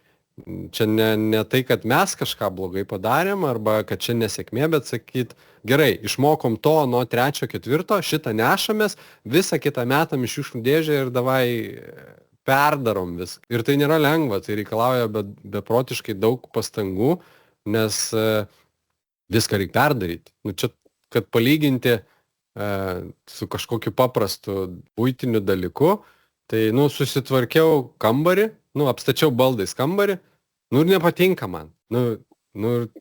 čia ne tai, kad mes kažką blogai padarėm, arba kad čia nesėkmė, bet sakyt, gerai, išmokom to nuo 3, 4, šitą nešamės, visą kitą metam iš šiukšlių dėžę ir davai perdarom viską. Ir tai nėra lengva, tai reikalauja beprotiškai daug pastangų, nes viską reikia perdaryti. Nu, čia, kad palyginti su kažkokiu paprastu buitiniu dalyku, tai, nu, susitvarkiau kambarį, nu, apstačiau baldais kambarį, nu, ir nepatinka man. Nu,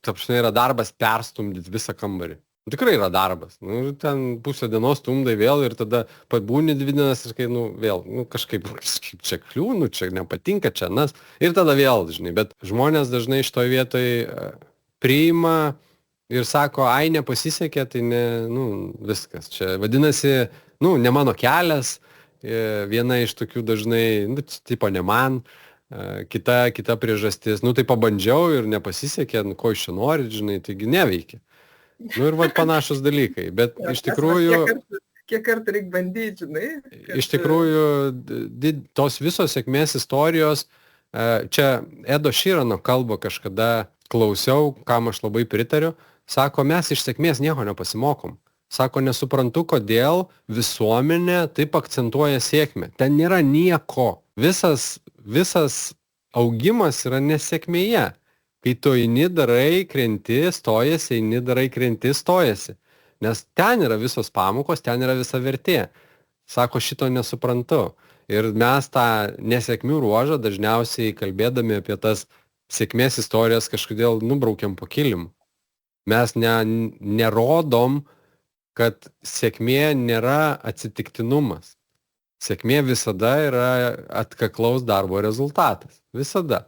tapšnai yra darbas perstumdyti visą kambarį. Tikrai yra darbas. Nu, ten pusę dienos stumdai vėl ir tada pabūni 2 dienas ir kai, nu, vėl, nu, kažkaip čia kliūnu, čia nepatinka, čia nas. Ir tada vėl, žinai, bet žmonės dažnai šitoj vietoj priima ir sako, ai, nepasisekė, tai ne, nu, viskas. Čia vadinasi, nu, ne mano kelias, viena iš tokių dažnai, nu, tipo ne man, kita priežastis, nu, tai pabandžiau ir nepasisekė, nu, ko iš čia nori, žinai, taigi neveikia. Nu, ir vat panašus dalykai, bet iš tikrųjų... Kiek kartų reikia bandyti, žinai? Iš tikrųjų, tos visos sėkmės istorijos, čia Edo Šyrano kalbą kažkada klausiau, kam aš labai pritariu, sako, mes iš sėkmės nieko nepasimokom. Sako, nesuprantu, kodėl visuomenė taip akcentuoja sėkmę. Ten nėra nieko. Visas augimas yra nesėkmėje. Kai tu eini, darai, krenti, stojasi, eini, darai, krenti, stojasi. Nes ten yra visos pamokos, ten yra visa vertė. Sako, šito nesuprantu. Ir mes tą nesėkmių ruožą dažniausiai kalbėdami apie tas sėkmės istorijas kažkodėl nubraukiam po kilimu. Mes nerodom, kad sėkmė nėra atsitiktinumas. Sėkmė visada yra atkaklaus darbo rezultatas. Visada.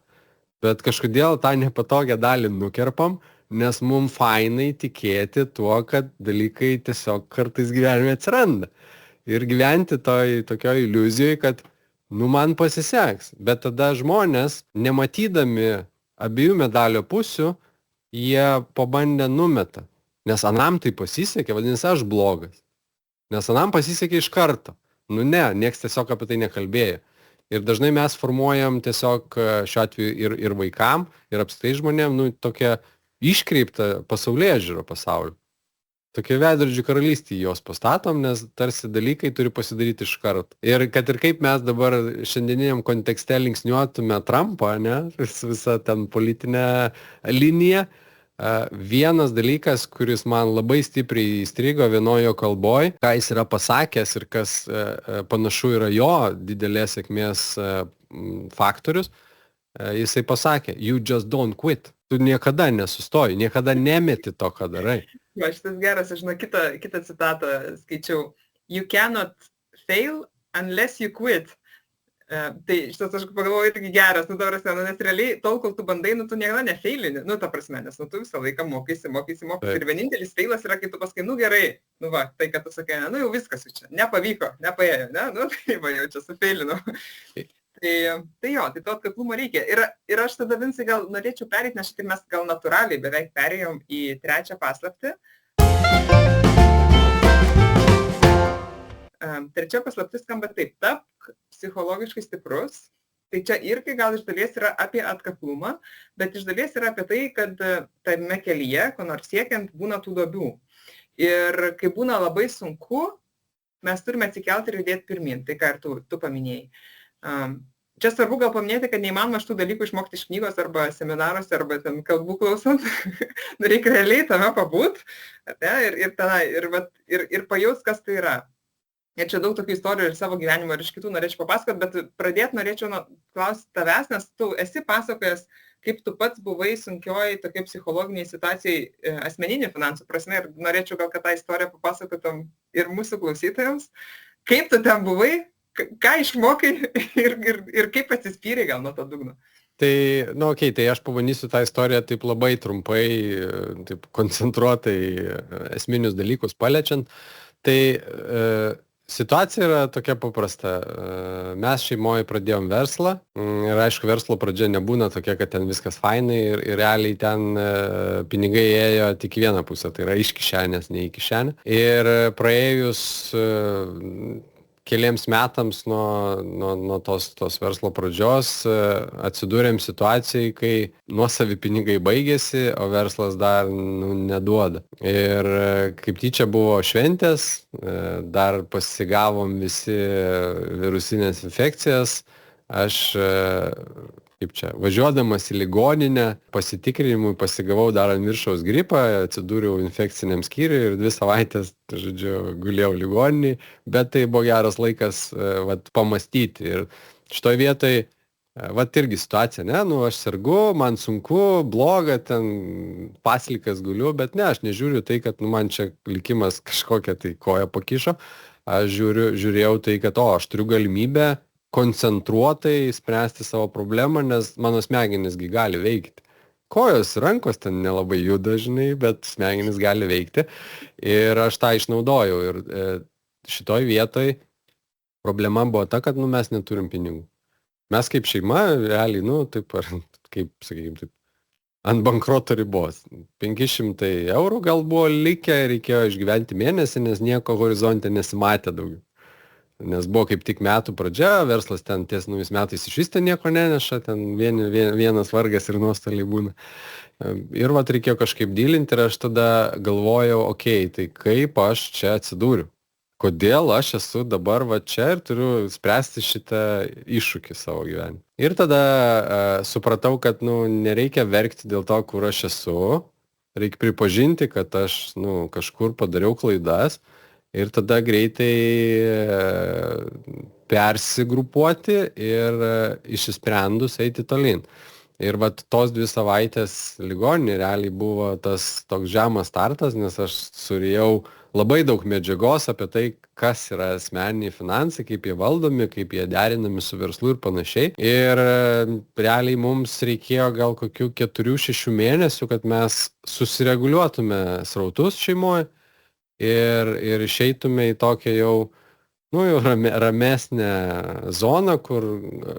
Bet kažkodėl tą nepatogią dalį nukerpam, nes mums fainai tikėti tuo, kad dalykai tiesiog kartais gyvenime atsiranda. Ir gyventi tokioj iliuzijoj, kad, nu, man pasiseks. Bet tada žmonės, nematydami abiejų medalio pusių, jie pabandę numeta. Nes anam tai pasisekė, vadinasi, aš blogas. Nes anam pasisekė iš karto. Nu ne, nieks tiesiog apie tai nekalbėjo. Ir dažnai mes formuojam tiesiog šiuo atveju ir vaikam, ir apskritai žmonėm, nu, tokią iškreiptą pasaulėžiūrą pasaulio. Tokia veidrodžių karalystė jos pastatom, nes tarsi dalykai turi pasidaryti iš karto. Ir kad ir kaip mes dabar šiandieniniam kontekste linksniuotume Trumpą, ne, visą ten politinę liniją, vienas dalykas, kuris man labai stipriai įstrigo vienojo kalboj, ką jis yra pasakęs ir kas panašu yra jo didelės sėkmės faktorius, jisai pasakė, you just don't quit. Tu niekada nesustoji, niekada nemeti to, ką darai. Va, šitas geras, aš žinau, kitą citatą skaičiau. You cannot fail unless you quit. Tai šitas aš pagalvoju irgi geras, nu, ta prasme, nes realiai tol, kol tu bandai, nu, tu niekada nefeilini, nu, ta prasme, nes nu, tu visą laiką mokaisi. Ir vienintelis feilas yra, kai tu pasakai, nu, gerai, nu, va, tai, kad tu sakai, nu, jau viskas čia, nepavyko, nepaėjo, ne, nu, tai va, jau čia sufeilinau. Tai jo, tai to atkaklumo reikia. Ir aš tada, Vincai, gal norėčiau pereiti, nes šitai mes gal natūraliai beveik perėjom į 3 paslaptį. 3 paslaptis skamba taip, tapk psichologiškai stiprus. Tai čia irgi gal iš dalies yra apie atkaklumą, bet iš dalies yra apie tai, kad tame kelyje, ko nors siekiant, būna tų duobių. Ir kai būna labai sunku, mes turime atsikelti ir judėti pirmin, tai ką ir tu paminėjai. Čia svarbu gal paminėti, kad neįmanoma šitų dalykų išmokti iš knygos arba seminaruose arba ten kalbų klausant. Reikia realiai tame pabūt ir pajaus, kas tai yra. Ir čia daug tokių istorijų ir savo gyvenimo ir iš kitų norėčiau papasakoti, bet pradėti norėčiau klausyti tavęs, nes tu esi pasakojęs, kaip tu pats buvai sunkioj tokiai psichologiniai situacijai asmeninių finansų prasme ir norėčiau gal, kad tą istoriją papasakotum ir mūsų klausytojams. Kaip tu ten buvai, ką išmokai ir kaip atsispyrei gal nuo to dugno? Tai, tai aš pabandysiu tą istoriją taip labai trumpai, taip koncentruotai esminius dalykus paliečiant. Tai situacija yra tokia paprasta. Mes šeimoje pradėjom verslą ir aišku, verslo pradžia nebūna tokia, kad ten viskas fainai ir realiai ten pinigai ėjo tik į vieną pusę, tai yra iš kišenės, ne į kišenę. Ir praėjus keliems metams nuo tos verslo pradžios atsidūrėm situacijai, kai nuosavi pinigai baigėsi, o verslas dar neduoda. Ir kaip tyčia buvo šventės, dar pasigavom visi virusinės infekcijas. Aš važiuodamas į ligoninę pasitikrinimui pasigavau dar ant viršaus gripą, atsidūriau infekciniam skyriui ir 2 savaitės, gulėjau ligoniniai, bet tai buvo geras laikas pamastyti. Ir šitoj vietoj, irgi situacija, aš sergu, man sunku, bloga, ten paslikas guliu, bet aš nežiūriu tai, kad man čia likimas kažkokią tai koją pakišo. Aš žiūrėjau tai, kad aš turiu galimybę koncentruotai spręsti savo problemą, nes mano smegenysgi gali veikti. Kojos, rankos ten nelabai juda, bet smegenys gali veikti. Ir aš tą išnaudojau. Ir šitoj vietoj problema buvo ta, kad mes neturim pinigų. Mes kaip šeima, realiai, taip, ant bankroto ribos. 500 eurų gal buvo likę, reikėjo išgyventi mėnesį, nes nieko horizonte nesimatė daugiau. Nes buvo kaip tik metų pradžia, verslas ten ties naujais metais iš vis ten nieko neneša, ten vienas vargas ir nuostoliai būna. Ir reikėjo kažkaip dylinti ir aš tada galvojau, tai kaip aš čia atsidūriu? Kodėl aš esu dabar čia ir turiu spręsti šitą iššūkį savo gyvenime? Ir tada supratau, kad nereikia verkti dėl to, kur aš esu, reikia pripažinti, kad aš kažkur padariau klaidas. Ir tada greitai persigrupuoti ir išsisprendus eiti tolyn. Ir tos 2 savaitės ligoninėje realiai buvo tas toks žemas startas, nes aš surijau labai daug medžiagos apie tai, kas yra asmeniniai finansai, kaip jie valdomi, kaip jie derinami su verslu ir panašiai. Ir realiai mums reikėjo gal kokių 4-6 mėnesių, kad mes susireguliuotume srautus šeimoje. Ir išeitume į tokią jau ramesnę zoną, kur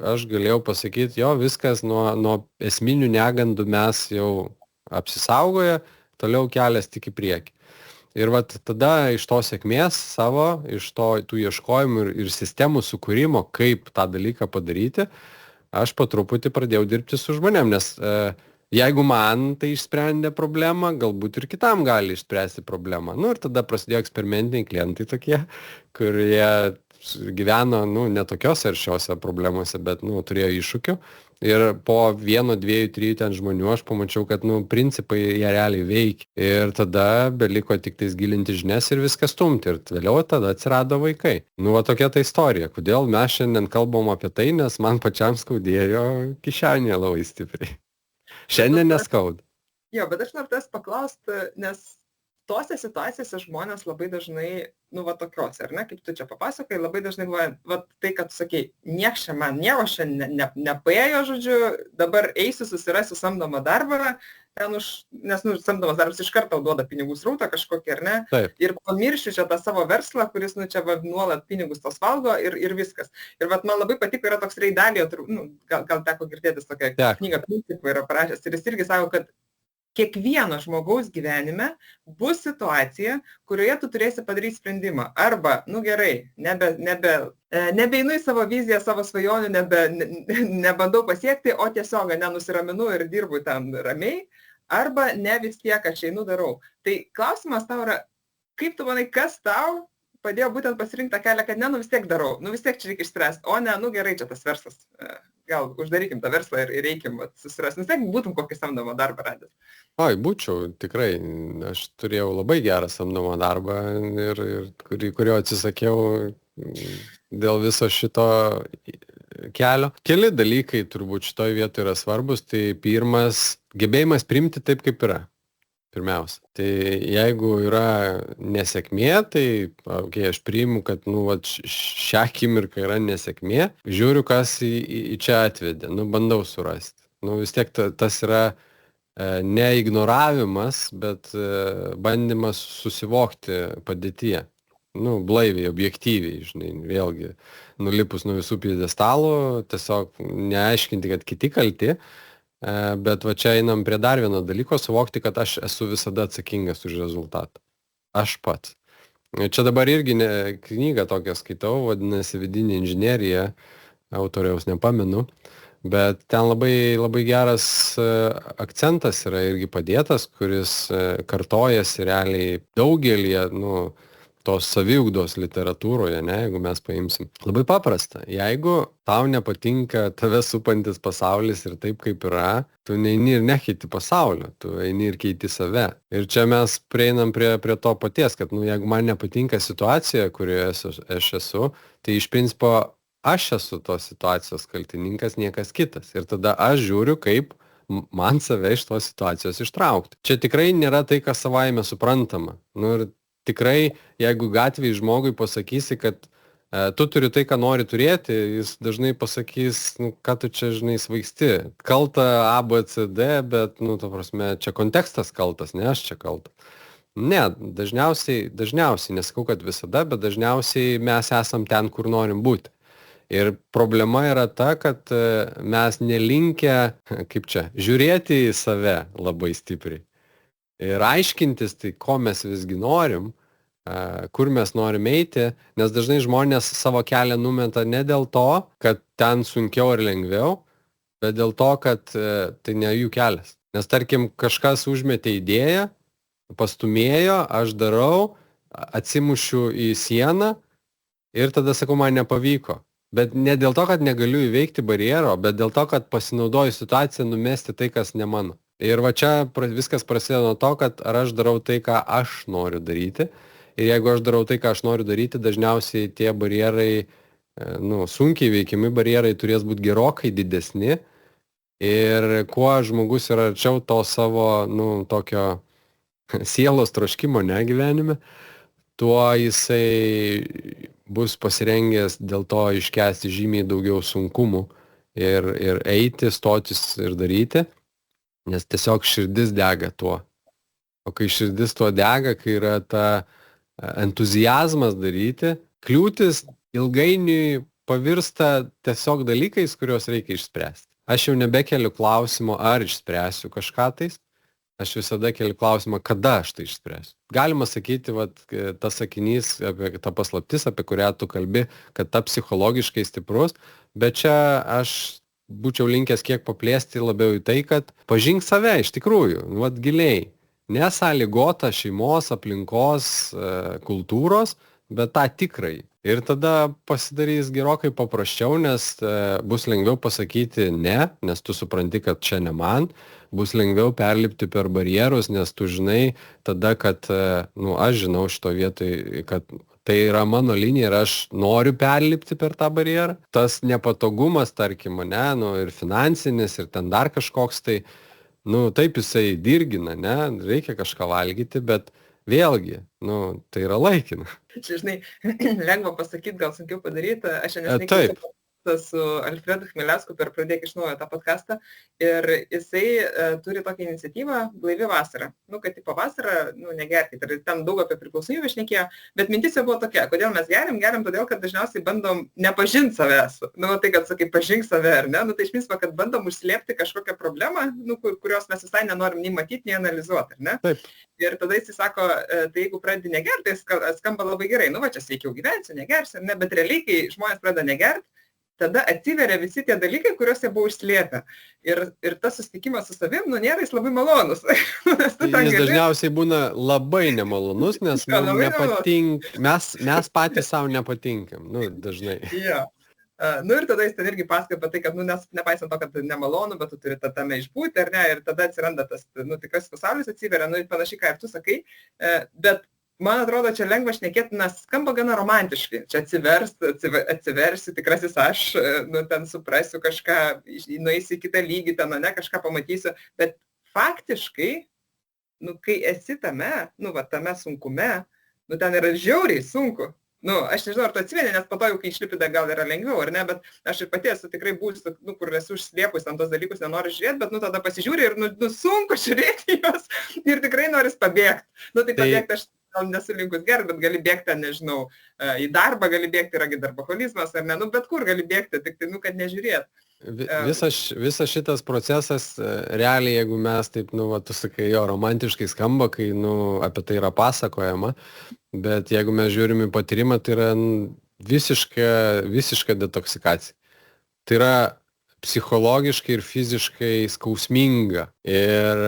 aš galėjau pasakyti, viskas nuo esminių negandų mes jau apsisaugoję, toliau kelias tik į priekį. Ir tada iš to sėkmės savo, iš tų ieškojimų ir sistemų sukūrimo, kaip tą dalyką padaryti, aš po truputį pradėjau dirbti su žmonėm, nes jeigu man tai išsprendė problemą, galbūt ir kitam gali išspręsti problemą. Ir tada prasidėjo eksperimentiniai klientai tokie, kurie gyveno ne tokiose aršiose problemose, bet turėjo iššūkių. Ir po 1, 2, 3 ten žmonių aš pamačiau, kad principai jie realiai veikia. Ir tada beliko tik tais gilinti žinias ir viskas stumti. Ir vėliau tada atsirado vaikai. Tokia ta istorija. Kodėl mes šiandien kalbam apie tai, nes man pačiam skaudėjo kišenėje labai stipriai. Šiandien neskauda. Jo, bet aš noriu tas paklausti, nes tose situacijose žmonės labai dažnai, tokios, ar ne, kaip tu čia papasakai, labai dažnai galvoja, tai, kad tu sakei, nieks čia man, nieko šiandien nepaėjo, žodžiu, dabar eisiu, susirasiu samdomą darbą, nes samdomas darbas iš karto duoda pinigų srautą kažkokį, ar ne? Taip. Ir pamiršiu čia tą savo verslą, kuris čia nuolat pinigus tos valgo ir viskas. Ir man labai patiko, yra toks Ray Dalio, gal teko girdėtis tokia knyga, principą yra parašęs, ir jis irgi sako, kad kiekvieno žmogaus gyvenime bus situacija, kurioje tu turėsi padaryti sprendimą. Arba, gerai, nebeinu į savo viziją, savo svajonių, nebandau pasiekti, o tiesiog nenusiraminu ir dirbu ten ramiai, arba ne vis tiek aš einu darau. Tai klausimas tau yra, kaip tu manai, kas tau padėjo būtent pasirinkti tą kelią, kad vis tiek darau, vis tiek čia reikia išspręsti, o ne, gerai, čia tas verslas, gal uždarykim tą verslą ir reikim susirasti, vis tiek būtum kokį samdomą darbą radęs. Oi, būčiau, tikrai, aš turėjau labai gerą samdomą darbą ir kurio atsisakiau dėl viso šito kelio. Keli dalykai turbūt šitoj vietoje yra svarbus, tai pirmas, gebėjimas priimti taip, kaip yra. Pirmiausia. Tai jeigu yra nesėkmė, tai aš priimu, kad šią akimirką yra nesėkmė, žiūriu, kas į čia atvedė, bandau surasti. Vis tiek tas yra ne ignoravimas, bet bandymas susivokti padėtyje. Blaiviai, objektyviai, žinai, vėlgi, nulipus nuo visų pjedestalų, tiesiog neaiškinti, kad kiti kalti, bet va čia einam prie dar vieno dalyko, suvokti, kad aš esu visada atsakingas už rezultatą. Aš pats. Čia dabar irgi knygą tokią skaitau, vadinasi Vidinė inžinerija, autoriaus nepamenu, bet ten labai, labai geras akcentas yra irgi padėtas, kuris kartojasi realiai daugelį, tos saviugdos literatūroje, jeigu mes paimsim. Labai paprasta. Jeigu tau nepatinka tave supantis pasaulis ir taip, kaip yra, tu neini ir nekeiti pasaulio, tu eini ir keiti save. Ir čia mes prieinam prie to paties, kad jeigu man nepatinka situacija, kurioje aš esu, tai iš principo aš esu tos situacijos kaltininkas, niekas kitas. Ir tada aš žiūriu, kaip man save iš tos situacijos ištraukti. Čia tikrai nėra tai, kas savaime suprantama. Ir tikrai, jeigu gatvėje žmogui pasakysi, kad tu turi tai, ką nori turėti, jis dažnai pasakys, ką tu čia, žinai, svaigsti. Kalta A, B, C, D, bet, ta prasme, čia kontekstas kaltas, ne aš čia kaltas. Ne, dažniausiai, nesakau, kad visada, bet dažniausiai mes esam ten, kur norim būti. Ir problema yra ta, kad mes nelinkę, žiūrėti į save labai stipriai. Ir aiškintis, tai ko mes visgi norim, kur mes norim eiti, nes dažnai žmonės savo kelią numeta ne dėl to, kad ten sunkiau ar lengviau, bet dėl to, kad tai ne jų kelias. Nes tarkim, kažkas užmetė idėją, pastumėjo, aš darau, atsimušiu į sieną ir tada sakau, man nepavyko. Bet ne dėl to, kad negaliu įveikti barjero, bet dėl to, kad pasinaudoju situaciją numesti tai, kas ne mano. Ir va čia viskas prasideda nuo to, kad ar aš darau tai, ką aš noriu daryti. Ir jeigu aš darau tai, ką aš noriu daryti, dažniausiai tie barjerai, sunkiai veikiami barjerai turės būti gerokai didesni. Ir kuo žmogus yra arčiau to savo, tokio sielos troškimo gyvenime, tuo jisai bus pasirengęs dėl to iškęsti žymiai daugiau sunkumų ir eiti, stotis ir daryti. Nes tiesiog širdis dega tuo. O kai širdis tuo dega, kai yra ta entuziazmas daryti, kliūtis ilgainiui pavirsta tiesiog dalykais, kuriuos reikia išspręsti. Aš jau nebekeliu klausimo, ar išspręsiu kažką tais. Aš visada keliu klausimą, kada aš tai išspręsiu. Galima sakyti, tas sakinys, apie tą paslaptis, apie kurią tu kalbi, kad ta psichologiškai stiprus, bet čia aš būčiau linkęs kiek paplėsti labiau į tai, kad pažink save iš tikrųjų, giliai. Nesąlygota šeimos, aplinkos, kultūros, bet tą tikrai. Ir tada pasidarys gerokai paprasčiau, nes bus lengviau pasakyti ne, nes tu supranti, kad čia ne man. Bus lengviau perlipti per barjerus, nes tu žinai tada, kad, aš žinau šito vietoj, kad tai yra mano linija ir aš noriu perlipti per tą barjerą. Tas nepatogumas, tarkim, ir finansinis, ir ten dar kažkoks, tai, taip jisai dirgina, reikia kažką valgyti, bet vėlgi, tai yra laikina. Čia, žinai, lengva pasakyti, gal sunkiau padaryti. Aš Taip. podcastą su Alfredu Chmieliausku per Pradėk iš naujo tą podcastą ir jisai turi tokią iniciatyvą Blaivi vasara. Nu, kad tipo vasarą, negerkit. Ir ten daug apie priklausomybę šnekėjo, bet mintis jau buvo tokia, kodėl mes geriam todėl, kad dažniausiai bandom nepažinti savęs. Tai, kad sakai, pažink save, ar ne? Tai iš principo, kad bandom užslėpti kažkokią problemą, kurios mes visai nenorim nei matyti, nei analizuoti, ar ne? Taip. Ir tada jis sako, tai jeigu pradedi negerti, tai skamba labai gerai. Čia sveikiau gyvensiu, negersiu, ar ne? Bet realiai, kai žmonės pradeda negerti, tada atsiveria visi tie dalykai, kuriuos jie buvo užslėpę. Ir tas susitikimas su savim, nėra jis labai malonus. Jis dažniausiai būna labai nemalonus, nes mums nepatinka, mes patys savo nepatinkam, dažnai. Jo. Ir tada jis ten irgi pasakoja apie tai, kad, nepaisant to, kad nemalonu, bet tu turi tame išbūti, ar ne, ir tada atsiranda tas, tikras pasaulis atsiveria, ir panašiai, ką ir tu sakai, bet man atrodo, čia lengva šnekėti, nes skamba gana romantiškai. Čia atsiversiu tikrasis aš, ten suprasiu kažką, nueisiu į kitą lygį, ten, kažką pamatysiu. Bet faktiškai, kai esi tame, tame sunkume, ten yra žiauriai sunku. Aš nežinau, ar tu atsimeni, nes po to jau, kai išlipida, gal yra lengviau, ar ne, bet aš ir pati esu tikrai būsiu, kur esu užslėpus ant tos dalykus, nenoriu žiūrėti, bet, tada pasižiūri ir, sunku žiūrėti juos ir tikrai noris pabėgti. Tai pabėgti aš gal nesu linkus gerai, bet gali bėgti, nežinau, į darbą gali bėgti, yra darboholizmas, ar ne, bet kur gali bėgti, tik tai, kad nežiūrėt. Visas šitas procesas, realiai, jeigu mes taip, tu sakai, jo, romantiškai skamba, kai, apie tai yra pasakojama, bet jeigu mes žiūrim į patyrimą, tai yra visiška detoksikacija. Tai yra psichologiškai ir fiziškai skausminga ir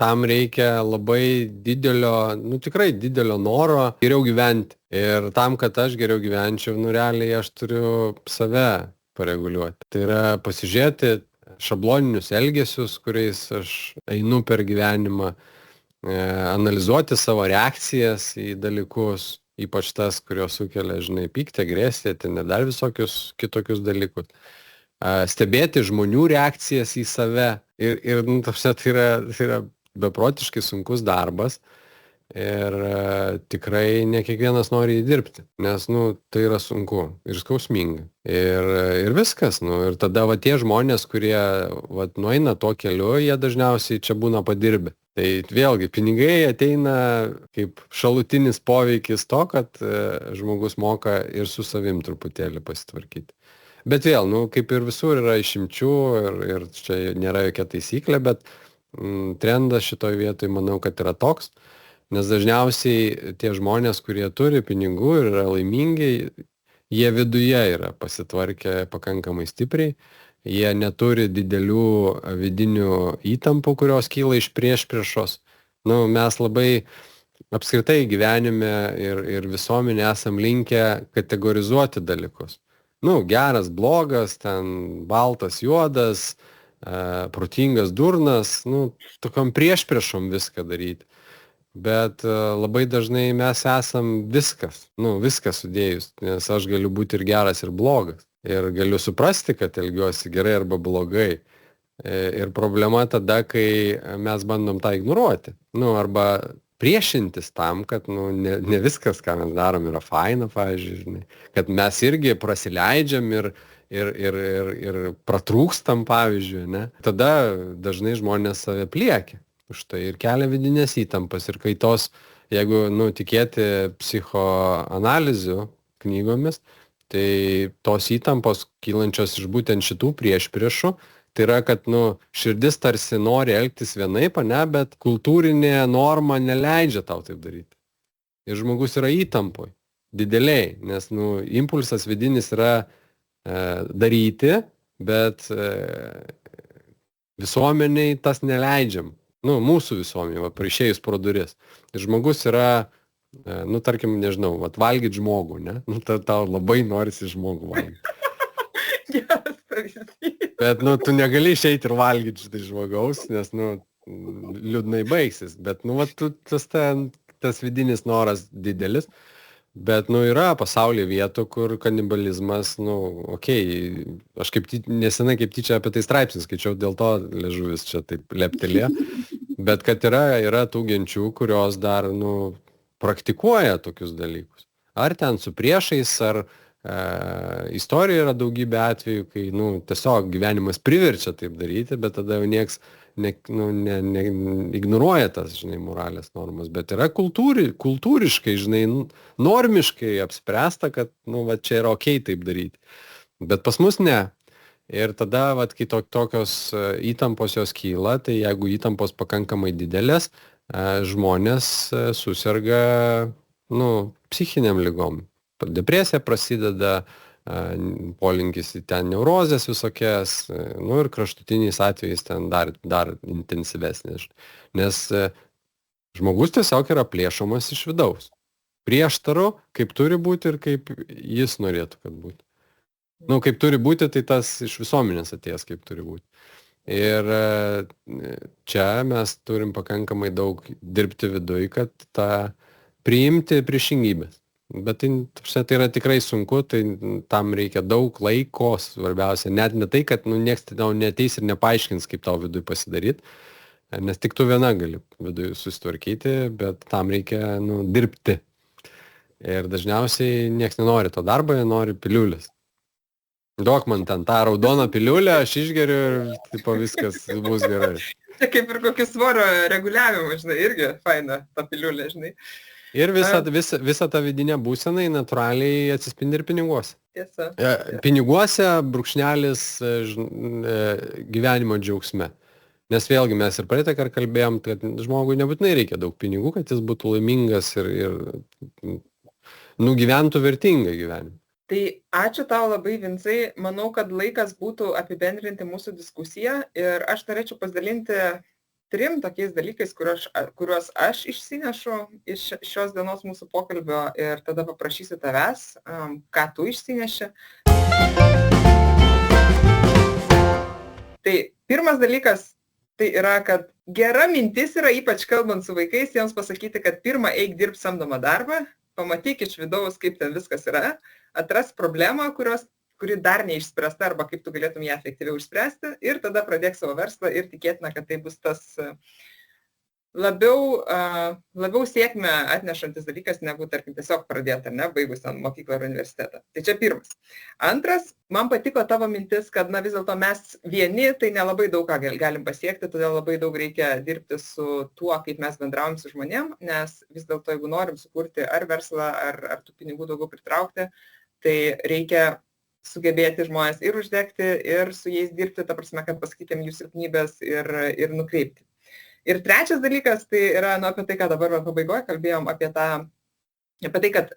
tam reikia labai didelio, tikrai didelio noro geriau gyventi. Ir tam, kad aš geriau gyvenčiau, realiai aš turiu save pareguliuoti. Tai yra pasižiūrėti šabloninius elgesius, kuriais aš einu per gyvenimą, analizuoti savo reakcijas į dalykus, ypač tas, kurios sukelia, pyktį, agresiją, ten dar visokius kitokius dalykus. Stebėti žmonių reakcijas į save ir tai yra beprotiškai sunkus darbas ir tikrai ne kiekvienas nori įdirbti, nes tai yra sunku ir skausminga ir viskas. Ir tada tie žmonės, kurie nueina tuo keliu, jie dažniausiai čia būna padirbę. Tai vėlgi, pinigai ateina kaip šalutinis poveikis to, kad žmogus moka ir su savim truputėlį pasitvarkyti. Bet vėl, kaip ir visur yra išimčių ir čia nėra jokia taisyklė, bet trendas šitoj vietoj manau, kad yra toks, nes dažniausiai tie žmonės, kurie turi pinigų ir yra laimingi, jie viduje yra pasitvarkę pakankamai stipriai, jie neturi didelių vidinių įtampų, kurios kyla iš priešpriešos. Mes labai apskritai gyvenime ir visuomenė esam linkę kategorizuoti dalykus. Geras, blogas, ten baltas, juodas, protingas, durnas, tokiam priešpriešom viską daryti. Bet labai dažnai mes esam viskas sudėjus, nes aš galiu būti ir geras, ir blogas. Ir galiu suprasti, kad elgiuosi gerai arba blogai. Ir problema tada, kai mes bandom tą ignoruoti. Arba priešintis tam, kad ne viskas, ką mes darom, yra faina, pavyzdžiui, kad mes irgi prasileidžiam ir pratrūkstam, pavyzdžiui, ne? Tada dažnai žmonės save pliekia už tai ir kelia vidinės įtampas. Ir kai tos, jeigu tikėti psichoanalizių knygomis, tai tos įtampos kylančios iš būtent šitų priešpriešų, tai yra, kad širdis tarsi nori elgtis vienaip, bet kultūrinė norma neleidžia tau taip daryti. Ir žmogus yra įtampoj, dideliai, nes impulsas vidinis yra daryti, bet visuomeniai tas neleidžiam. Mūsų visuomenė, išėjus pro duris. Ir žmogus yra, tarkim, nežinau, valgyti žmogų, ne? Tau labai norisi žmogų valgyti. Bet, tu negali išeiti ir valgyti šitai žmogaus, nes, liūdnai baigsis. Bet, tas vidinis noras didelis. Bet, yra pasaulyje vietų, kur kanibalizmas, aš nesenai kaip tyčia apie tai straipsnis skaičiau, dėl to liežuvis čia taip leptelė. Bet, kad yra tų genčių, kurios dar, praktikuoja tokius dalykus. Ar ten su priešais, ar istorija yra daugybė atvejų, kai, tiesiog gyvenimas priverčia taip daryti, bet tada jau nieks ignoruoja tas, moralės normas, bet yra kultūriškai, normiškai apspręsta, kad, va čia yra okei taip daryti. Bet pas mus ne. Ir tada, kai tokios įtampos jos kyla, tai jeigu įtampos pakankamai didelės, žmonės susirga, psichiniam ligom. Depresija prasideda, polinkis į ten neurozės visokias, ir kraštutiniais atvejais ten dar intensyvesnis. Nes žmogus tiesiog yra plėšomas iš vidaus. Prieštaru, kaip turi būti ir kaip jis norėtų, kad būtų. Kaip turi būti, tai tas iš visuomenės atėjęs, kaip turi būti. Ir čia mes turim pakankamai daug dirbti viduj, kad priimti priešingybės. Bet tai yra tikrai sunku, tai tam reikia daug laiko, svarbiausia. Net ne tai, kad nieks tau neteis ir nepaaiškins, kaip tau viduj pasidaryti, nes tik tu viena gali viduj susitvarkyti, bet tam reikia dirbti. Ir dažniausiai nieks nenori to darbo, jie nori piliulės. Duok man ten tą raudoną piliulę, aš išgeriu ir viskas bus gerai. Tai kaip ir kokį svorio reguliavimą, irgi faina ta piliulė, Ir visa ta vidinė būsena natūraliai atsispindi ir piniguose. Tiesa. Piniguose brūkšnelis gyvenimo džiaugsme. Nes vėlgi mes ir praeitą kartą kalbėjom, kad žmogui nebūtinai reikia daug pinigų, kad jis būtų laimingas ir nugyventų vertingą gyvenimą. Tai ačiū tau labai, Vincai. Manau, kad laikas būtų apibendrinti mūsų diskusiją ir aš norėčiau pasidalinti 3 tokiais dalykais, kuriuos aš išsinešu iš šios dienos mūsų pokalbio ir tada paprašysiu tavęs, ką tu išsineši. Tai pirmas dalykas tai yra, kad gera mintis yra, ypač kalbant su vaikais, jiems pasakyti, kad pirmą eik dirbti samdomą darbą, pamatyk iš vidaus, kaip ten viskas yra, atras problemą, kuri dar neišspręsta arba kaip tu galėtum ją efektyviau išspręsti ir tada pradėk savo verslą ir tikėtina, kad tai bus tas labiau sėkmę atnešantis dalykas, negu, tarkim, tiesiog pradėti, baigus ten mokyklą ar universitetą. Tai čia pirmas. Antras, man patiko tavo mintis, kad vis dėlto mes vieni, tai nelabai daug ką galim pasiekti, todėl labai daug reikia dirbti su tuo, kaip mes bendraujam su žmonėm, nes vis dėlto, jeigu norim sukurti ar verslą, ar tų pinigų daugiau pritraukti, tai reikia sugebėti žmonės ir uždegti, ir su jais dirbti, ta prasme, kad pasakytėm jų silpnybės ir nukreipti. Ir trečias dalykas, tai yra apie tai, ką dabar pabaigoje kalbėjom, apie tai, kad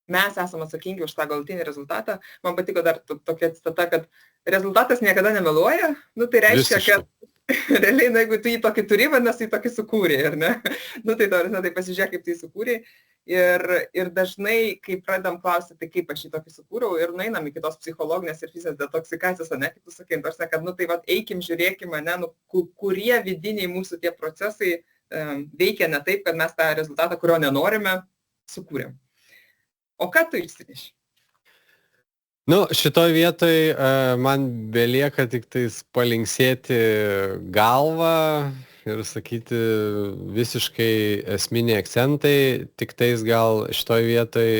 mes esame atsakingi už tą galutinį rezultatą. Man patiko dar tokia citata, kad rezultatas niekada nemeluoja. Tai reiškia, kad realiai, jeigu tu jį tokį turi, vadinasi, jį tokį sukūrė, ar ne? Tai pasižiūrėk, kaip tai sukūrė. Ir dažnai, kai pradedam klausti, tai kaip aš jį tokį sukūriau, ir nueinam iki tos psichologinės ir fizinės detoksikacijos, kaip tu sakai, kad eikim, žiūrėkim, kurie vidiniai mūsų tie procesai veikia ne taip, kad mes tą rezultatą, kurio nenorime, sukūrėm. O ką tu išsineši? Šitoj vietoj man belieka tik tais palinksėti galvą ir sakyti visiškai esminiai akcentai, tik tais gal šitoj vietoj,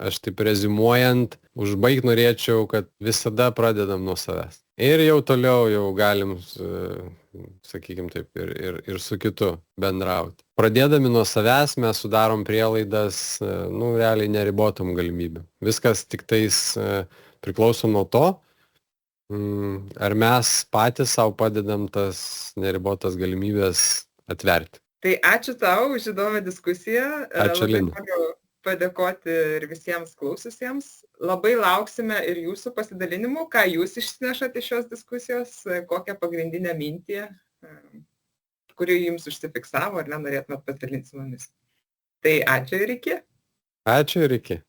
aš taip rezimuojant, užbaigt norėčiau, kad visada pradedam nuo savęs. Ir jau toliau jau galim, sakykim taip, ir su kitu bendrauti. Pradėdami nuo savęs mes sudarom prielaidas, realiai neribotom galimybėm. Viskas tik tais priklauso nuo to, ar mes patys savo padedam tas neribotas galimybės atverti. Tai ačiū tau už įdomią diskusiją. Ačiū, Lina. Noriu padėkoti ir visiems klaususiems. Labai lauksime ir jūsų pasidalinimų, ką jūs išsinešate iš šios diskusijos, kokią pagrindinę mintį, kuri jums užsifiksavo, ar nenorėtumėt pasidalinti su mumis. Tai ačiū ir iki. Ačiū ir iki.